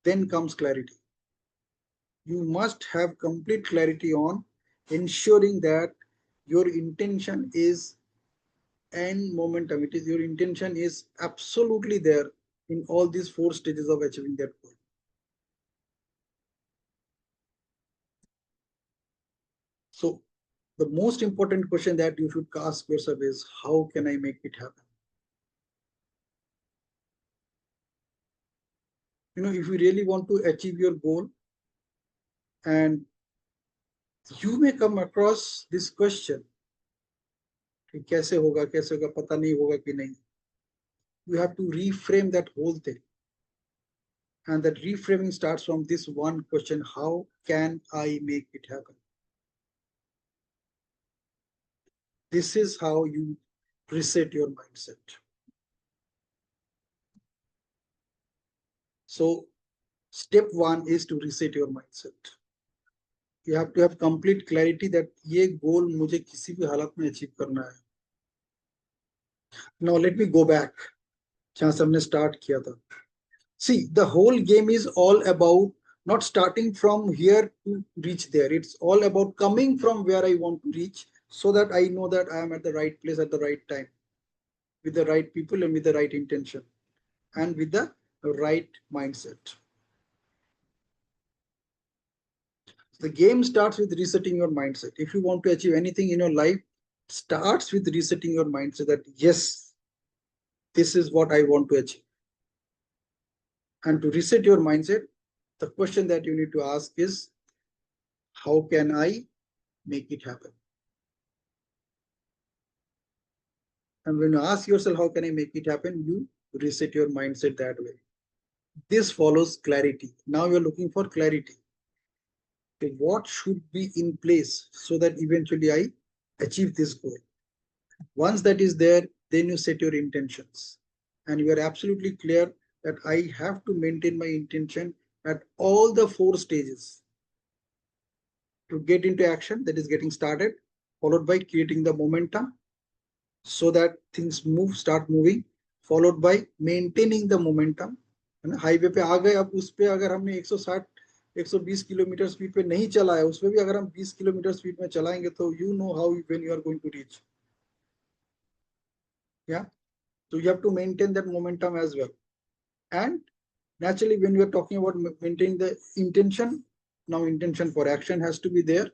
then comes clarity. You must have complete clarity on ensuring that your intention is and momentum, it is your intention is absolutely there in all these 4 stages of achieving that goal. So the most important question that you should ask yourself is, how can I make it happen? If you really want to achieve your goal, and you may come across this question, कैसे होगा पता नहीं होगा कि नहीं. You have to reframe that whole thing. And that reframing starts from this one question: how can I make it happen? This is how you reset your mindset. So, step one is to reset your mindset. You have to have complete clarity that ये goal मुझे किसी भी हालत में achieve करना है. Now let me go back. जहाँ से हमने start किया था. See, the whole game is all about not starting from here to reach there. It's all about coming from where I want to reach, so that I know that I am at the right place at the right time, with the right people and with the right intention, and with the right mindset. The game starts with resetting your mindset. If you want to achieve anything in your life, starts with resetting your mindset that yes, this is what I want to achieve. And to reset your mindset, the question that you need to ask is, how can I make it happen? And when you ask yourself, how can I make it happen? You reset your mindset that way. This follows clarity. Now you're looking for clarity. Okay, what should be in place so that eventually I achieve this goal? Once that is there, then you set your intentions. And you are absolutely clear that I have to maintain my intention at all the 4 stages to get into action, that is getting started, followed by creating the momentum so that things start moving, followed by maintaining the momentum. है ना, highway पे आ गए, अब उस पे अगर हमने 160 120 kilometre speed पे नहीं चला है, उसमें भी अगर हम 20 किलोमीटर स्पीड में चलाएंगे तो you know how when you are going to reach. Yeah, so you have to maintain that momentum as well. And naturally, when we are talking about maintaining the intention, now intention for action has to be there,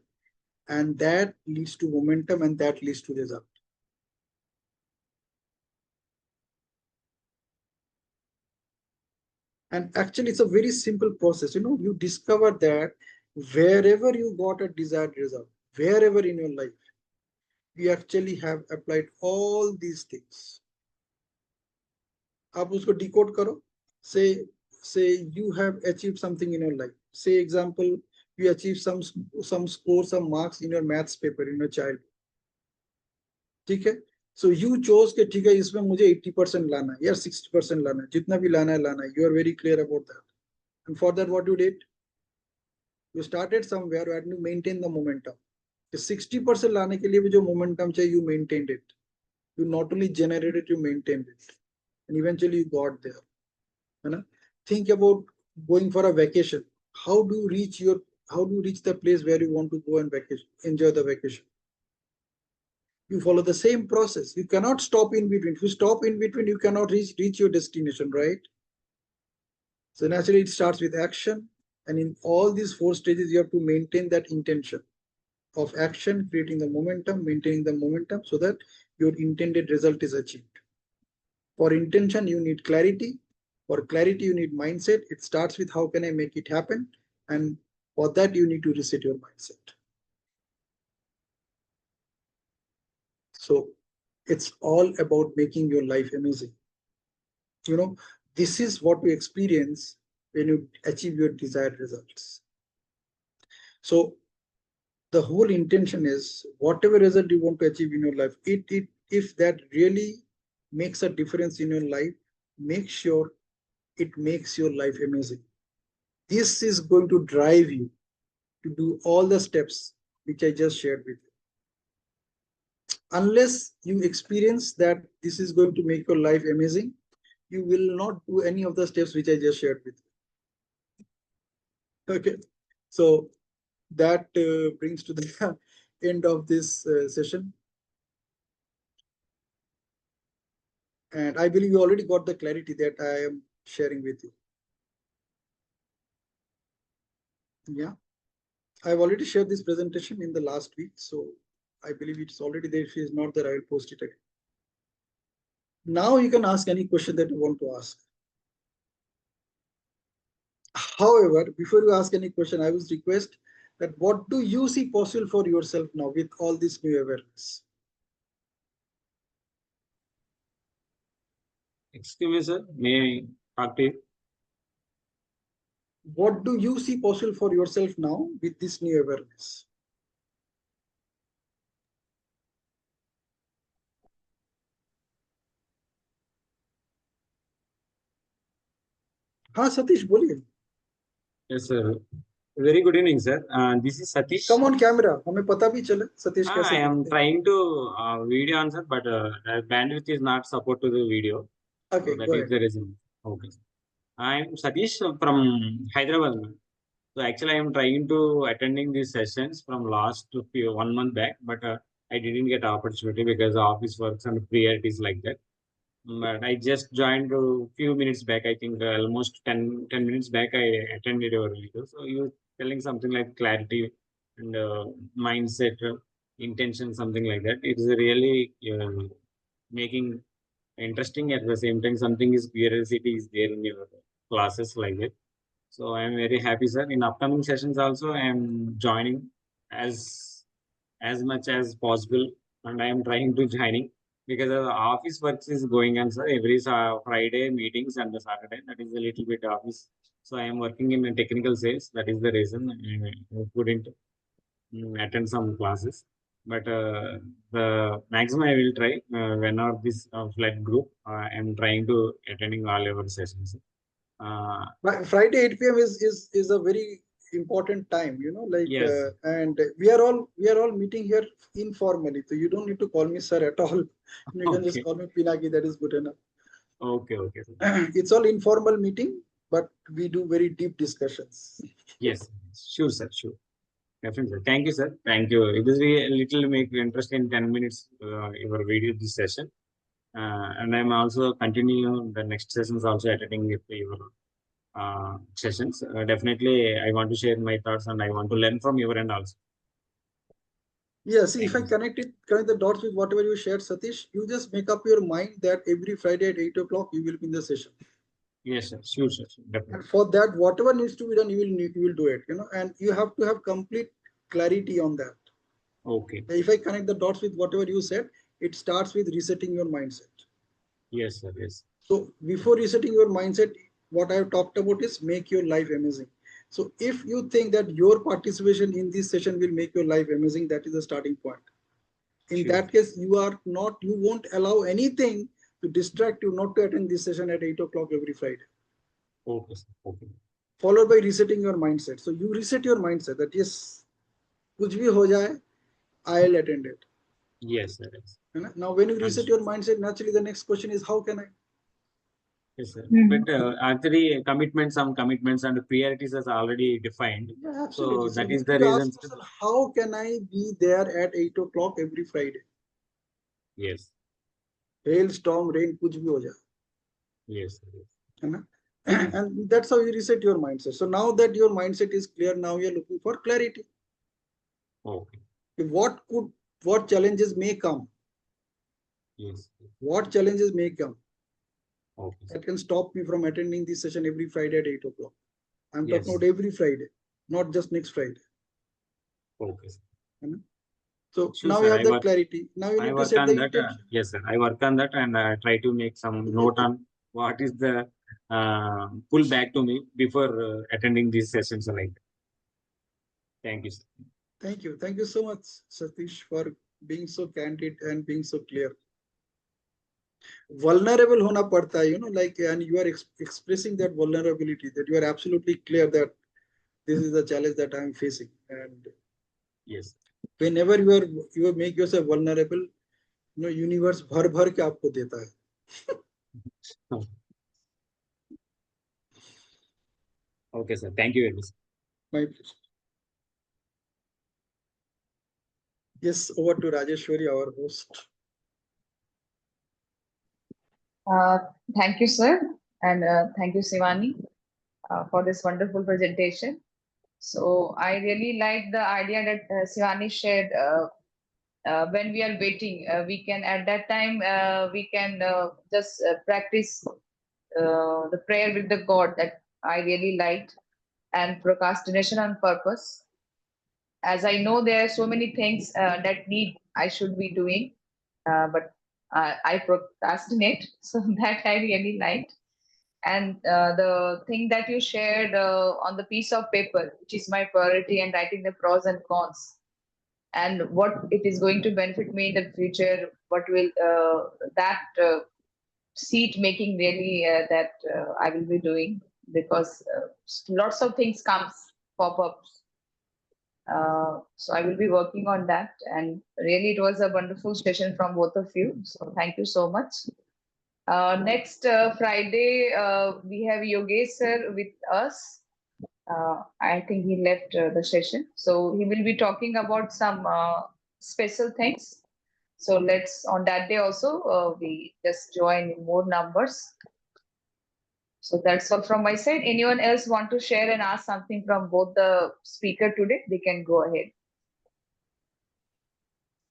and that leads to momentum, and that leads to result. And actually, it's a very simple process. You discover that wherever you got a desired result, wherever in your life, you actually have applied all these things. आप उसको decode करो. Say you have achieved something in your life. Say example, you achieve some score, some marks in your maths paper in your child. ठीक है. So you chose कि ठीक है इसमें मुझे 80% लाना है या 60% लाना है, जितना भी लाना है. You are very clear about that. And for that, what you did? You started somewhere and you maintain the momentum. 60% लाने के लिए भी जो momentum चाहिए, you maintained it. You not only generated it, you maintained it, and eventually you got there. है ना? Think about going for a vacation. How do you reach the place where you want to go and enjoy the vacation? You follow the same process. You cannot stop in between. If you stop in between, you cannot reach your destination, right? So naturally, it starts with action, and in all these 4 stages, you have to maintain that intention of action, creating the momentum, maintaining the momentum, so that your intended result is achieved. For intention, you need clarity. For clarity, you need mindset. It starts with how can I make it happen? And for that, you need to reset your mindset. So it's all about making your life amazing. This is what we experience when you achieve your desired results. So the whole intention is whatever result you want to achieve in your life, if that really makes a difference in your life, make sure it makes your life amazing. This is going to drive you to do all the steps which I just shared with you. Unless you experience that this is going to make your life amazing, you will not do any of the steps which I just shared with you. Okay, so that brings to the end of this session. And I believe you already got the clarity that I am sharing with you. Yeah, I've already shared this presentation in the last week, so I believe it's already there. If it is not there, I will post it again. Now you can ask any question that you want to ask. However, before you ask any question, I would request that what do you see possible for yourself now with all this new awareness? Excuse me, sir. May I practice? what do you see possible for yourself now with this new awareness? हाँ सतीश बोलिए. Yes, sir. Very good evening, sir. This is Satish. Come on camera, हमें पता भी चले सतीश कैसे I am दिखते हैं. trying to video answer, but the bandwidth is not support to the video. Okay, So that go is ahead. the reason. Okay. I am Satish from Hyderabad. So actually, I am trying to attending these sessions from last 1 month back, but I didn't get opportunity because of office works and priorities like that. But I just joined a few minutes back. I think almost 10 minutes back, I attended your video. So you telling something like clarity and mindset, intention, something like that. It is really making interesting at the same time. Something is curiosity is there in your classes like that. So I am very happy, sir. In upcoming sessions also, I am joining as much as possible, and I am trying to joining because the office works is going on, sir. Every Friday meetings and the Saturday. That is a little bit office. So I am working in a technical sales. That is the reason I couldn't attend some classes. But the maximum I will try whenever this flat group. I am trying to attending all our sessions. Friday 8 p.m. is a very important time, you know, like Yes. and we are all meeting here informally, so you don't need to call me sir at all. You can just Okay. call me Pinaki. That is good enough. Okay. Okay. It's all informal meeting, but we do very deep discussions. Yes. Sure, sir. Sure. Definitely. Thank you, sir. Thank you. It is a little make interest in 10 minutes your video this session. And I'm also continue the next sessions also attending with your sessions. Definitely, I want to share my thoughts and I want to learn from your end also. Yeah, see, Thank if I you. connect the dots with whatever you shared, Satish, you just make up your mind that every Friday at 8 o'clock you will be in the session. Yes, sir. Sure, sir. Definitely. And for that, whatever needs to be done, you will do it, you know, and you have to have complete clarity on that. Okay. If I connect the dots with whatever you said, it starts with resetting your mindset. Yes, sir. Yes. So before resetting your mindset, what I've talked about is make your life amazing. So if you think that your participation in this session will make your life amazing, that is the starting point. In Sure. that case, you won't allow anything to distract you not to attend this session at 8 o'clock every Friday. Okay, sir. Okay. Followed by resetting your mindset. So you reset your mindset that yes, kuch bhi ho jaye, I'll attend it. Yes, sir. Yes. Now, when you reset Understood. your mindset, naturally the next question is how can I? Yes, sir. Mhm. But some commitments and priorities are already defined. Yeah, absolutely. So So that you is the need to reason. ask yourself, how can I be there at 8 o'clock every Friday? Yes. Hail, storm, rain, kuch bhi ho jaye. Yes. Yes. है ना? And that's how you reset your mindset. So now that your mindset is clear, now you're looking for clarity. Okay. What challenges may come? Yes. What challenges may come Okay. that can stop me from attending this session every Friday at 8 o'clock? I'm Yes. talking about every Friday, not just next Friday. Okay. है ना? So Sure, now sir. you have that clarity. Now you I need to work set on the that. intention. Yes, sir. I work on that and try to make some note on what is the pull back to me before attending these sessions like that. Thank you, sir. Thank you. Thank you so much, Satish, for being so candid and being so clear. Vulnerable hona padta hai, you know, like, and you are expressing that vulnerability, that you are absolutely clear that this is the challenge that I am facing. And Yes. whenever you make yourself vulnerable, you know, universe भर भर के आपको देता है. Okay, sir. Thank you very much. My pleasure. Yes, over to Rajeshwari, our host. Uh, Thank you, sir, and thank you, Sivani, for this wonderful presentation. So I really like the idea that Sivani shared. When we are waiting, we can at that time we can just practice the prayer with the God that I really liked, and procrastination on purpose. As I know there are so many things that need I should be doing, but I procrastinate. So that I really liked. And the thing that you shared on the piece of paper, which is my priority, and writing the pros and cons, and what it is going to benefit me in the future, what will that seat making really that I will be doing, because lots of things comes pop ups. So I will be working on that, and really it was a wonderful session from both of you. So thank you so much. Next Friday, we have Yogesh sir with us. I think he left the session. So he will be talking about some special things. So let's, on that day also, we just join in more numbers. So that's all from my side. Anyone else want to share and ask something from both the speaker today? They can go ahead.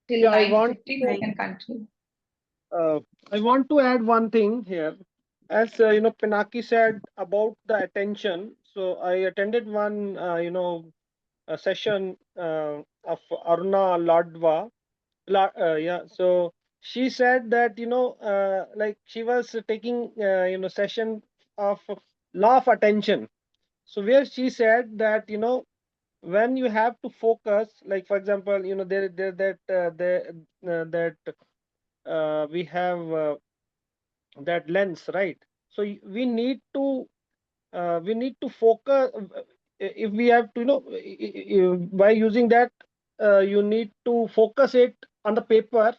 Till Yeah, 9:15, we can continue. uh, I want to add one thing here. As Pinaki said about the attention. So I attended one, a session of Aruna Ladva. Yeah, so she said that like she was taking session of law of attention. So where she said that when you have to focus, like for example, there that that we have that lens, right? So we need to focus. If we have to, by using that, you need to focus it on the paper,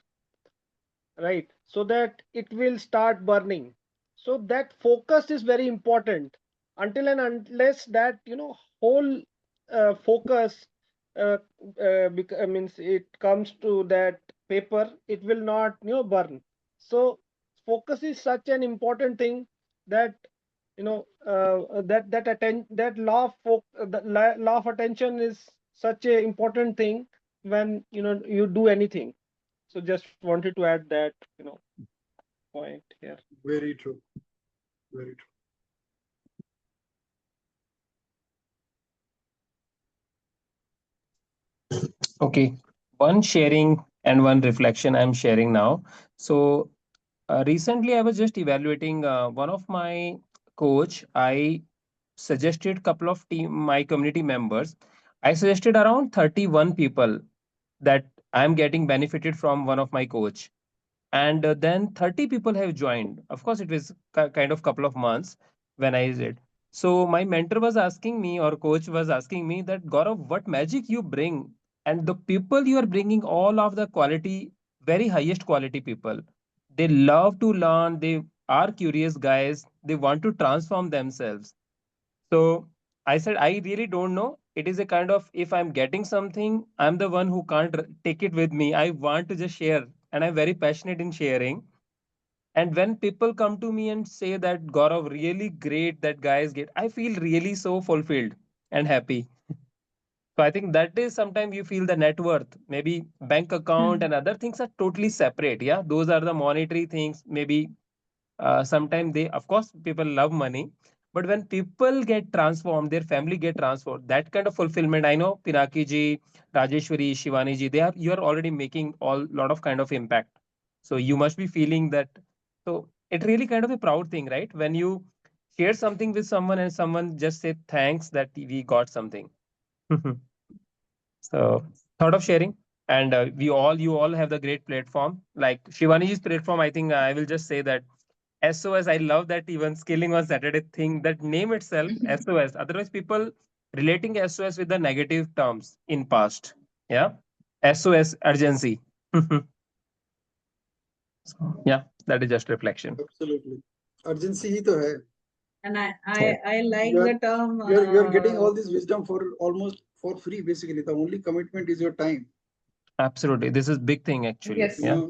right? So that it will start burning. So that focus is very important. Until and unless that whole focus means it comes to that paper, it will not burn. So focus is such an important thing that that law of law of attention is such a important thing when you do anything. So just wanted to add that point here. Very true. Very true. Okay, one sharing and one reflection I'm sharing now. So recently I was just evaluating one of my coach. I suggested couple of team my community members. I suggested around 31 people that I'm getting benefited from one of my coach, and then 30 people have joined. Of course it was kind of couple of months when I did. So my mentor was asking me, or coach was asking me, that Gaurav, what magic you bring, and the people you are bringing, all of the quality, very highest quality people. They love to learn, they are curious guys, they want to transform themselves. So I said, I really don't know. It is a kind of, if I'm getting something, I'm the one who can't take it with me. I want to just share, and I'm very passionate in sharing. And when people come to me and say that Gaurav, really great, that guys get, I feel really so fulfilled and happy. So I think that is sometimes you feel the net worth, maybe bank account and other things are totally separate. Yeah, those are the monetary things. Maybe sometimes they, of course, people love money, but when people get transformed, their family get transformed, that kind of fulfillment. I know Pinaki ji, Rajeshwari, Shivani ji, they are, you are already making all lot of kind of impact. So you must be feeling that. So it really kind of a proud thing, right? When you share something with someone and someone just say thanks that we got something. So thought of sharing. And you all have the great platform. Like Shivaniji's platform, I think I will just say that SOS, I love that even skilling on Saturday thing, that name itself, SOS. Otherwise, people relating SOS with the negative terms in past. Yeah. SOS, urgency. So, yeah, that is just reflection. Absolutely. Urgency ही तो है. And Yeah. I like You are, the term. you are getting all this wisdom for almost for free, basically. The only commitment is your time. Absolutely. This is big thing actually. Yes. Yeah.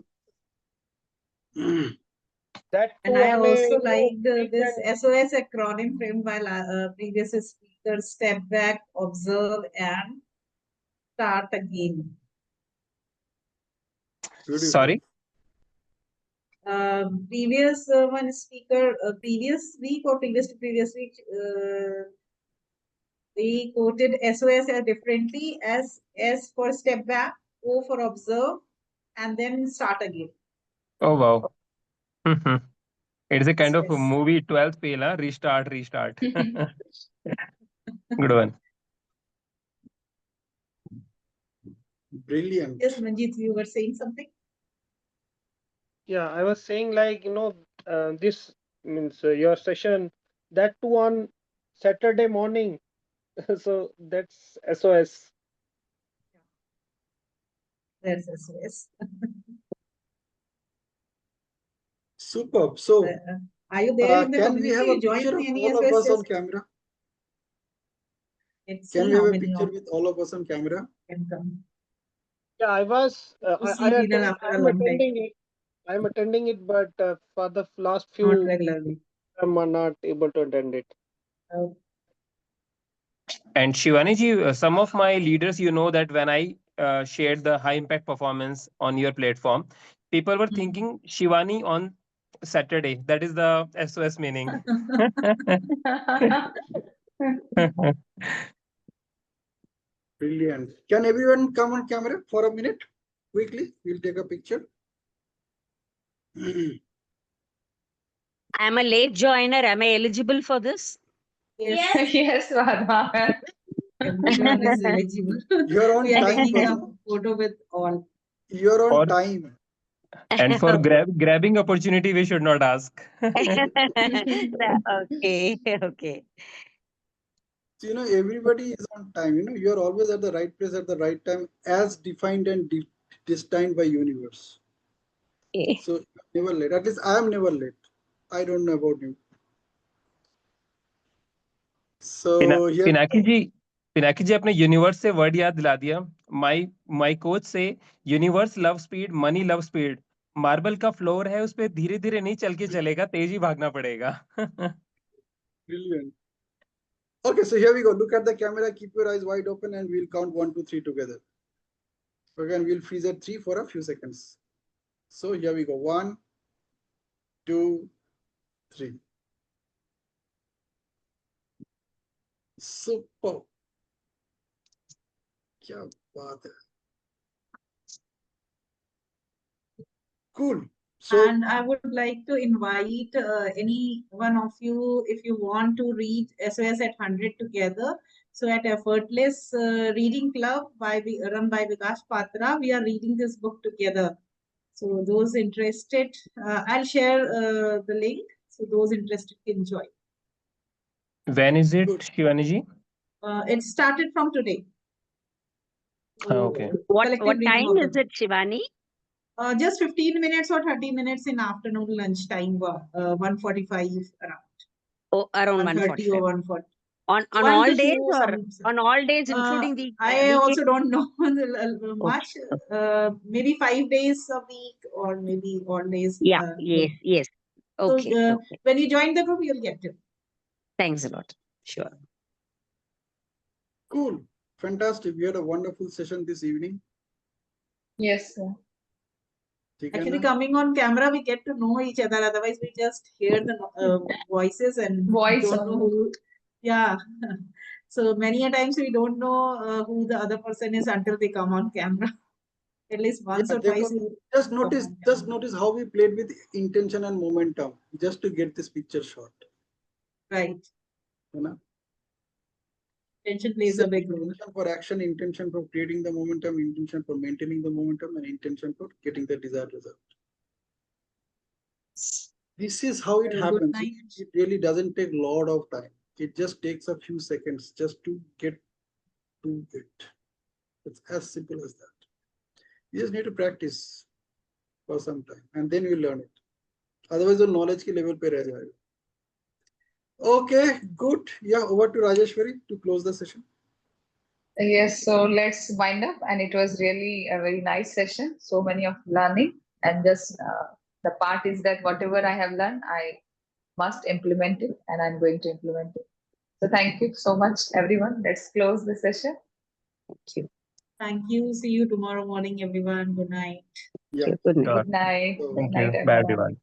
That And too, I also you liked make this that SOS acronym framed by previous speaker: step back, observe, and start again. beautiful. Sorry. Previous one speaker, previous week or previous to previous week, they quoted SOS differently as S for step back, O for observe, and then start again. Oh, wow. It's a kind of a Yes. movie 12th fail, huh? Restart. Good one. Brilliant. Yes, Manjeet, you were saying something? Yeah, I was saying like, this means your session, that too on Saturday morning. So that's SOS. Yes, yes, yes. Superb. So, Are you there in the can we community? have You a joined picture of any all of us on SOS? camera? Let's Can see we how have a many picture of with all of us on camera? can come. Yeah, I was, To see Vinal after a I'm long time, attending it. I'm attending it, but for the last not few, regularly. I'm not able to attend it. And Shivani, some of my leaders, that when I shared the high impact performance on your platform, people were thinking Shivani on Saturday. That is the SOS meaning. Brilliant. Can everyone come on camera for a minute? Quickly, we'll take a picture. I'm a late joiner. Am I eligible for this? Yes, Yes, Radha. everyone is eligible. You're on We are time, taking a Padma. photo with all. You're on Or time. and for grabbing opportunity, we should not ask. Okay, okay. So, everybody is on time. You're always at the right place at the right time, as defined and destined by universe. Okay. So you're never late. At least I am never late. I don't know about you. So here. Pinaki जी अपने universe से word याद दिला दिया. My coach से universe love speed, money love speed. Marble का floor है, उस पे धीरे धीरे नहीं चल के चलेगा, तेज ही भागना पड़ेगा. Brilliant. Okay, so here we go. Look at the camera, keep your eyes wide open, and we'll count 1, 2, 3 together. Again, we'll freeze at 3 for a few seconds. So here we go. 1, 2, 3. Super. क्या बात है. Cool. So, And I would like to invite any one of you, if you want to read SOS at 100 together. So at Effortless Reading Club run by Vikash Patra, we are reading this book together. So those interested, I'll share the link. So those interested can join. When is it, Shivani ji? It started from today. Okay. What collective reading time of the is it, Shivani? just 15 minutes or 30 minutes in afternoon lunchtime, 1:45 around. Oh, around 1:30 or 1:45. 1:40. On 1 all to days 2 or on all days, including the I weekend? also don't know much. Maybe 5 days a week or maybe all days. Yeah, yes. So Okay, okay. when you join the group, you'll get it. Thanks a lot. Sure. cool. Fantastic. We had a wonderful session this evening. Yes, sir. Actually, coming on camera, we get to know each other. Otherwise, we just hear the voices and Voice don't know only. who. Yeah. So many a times we don't know who the other person is until they come on camera. At least once or twice. Just notice how we played with intention and momentum just to get this picture shot. Right. You know? Intention plays a big role. Intention for action, intention for creating the momentum, intention for maintaining the momentum, and intention for getting the desired result. This is how it happens. It really doesn't take a lot of time. It just takes a few seconds just to get to it. It's as simple as that. You just need to practice for some time and then you learn it. Otherwise, the knowledge ki level pe reh jayega. Okay, good. Yeah, over to Rajeshwari to close the session. Yes, so let's wind up. And it was really a very nice session. So many of learning. And just the part is that whatever I have learned, I must implement it and I'm going to implement it. So thank you so much, everyone. Let's close the session. Thank you. Thank you. See you tomorrow morning, everyone. Good night. Yeah. Good night. Good night. Thank Good night, you. Bye, everyone. everyone.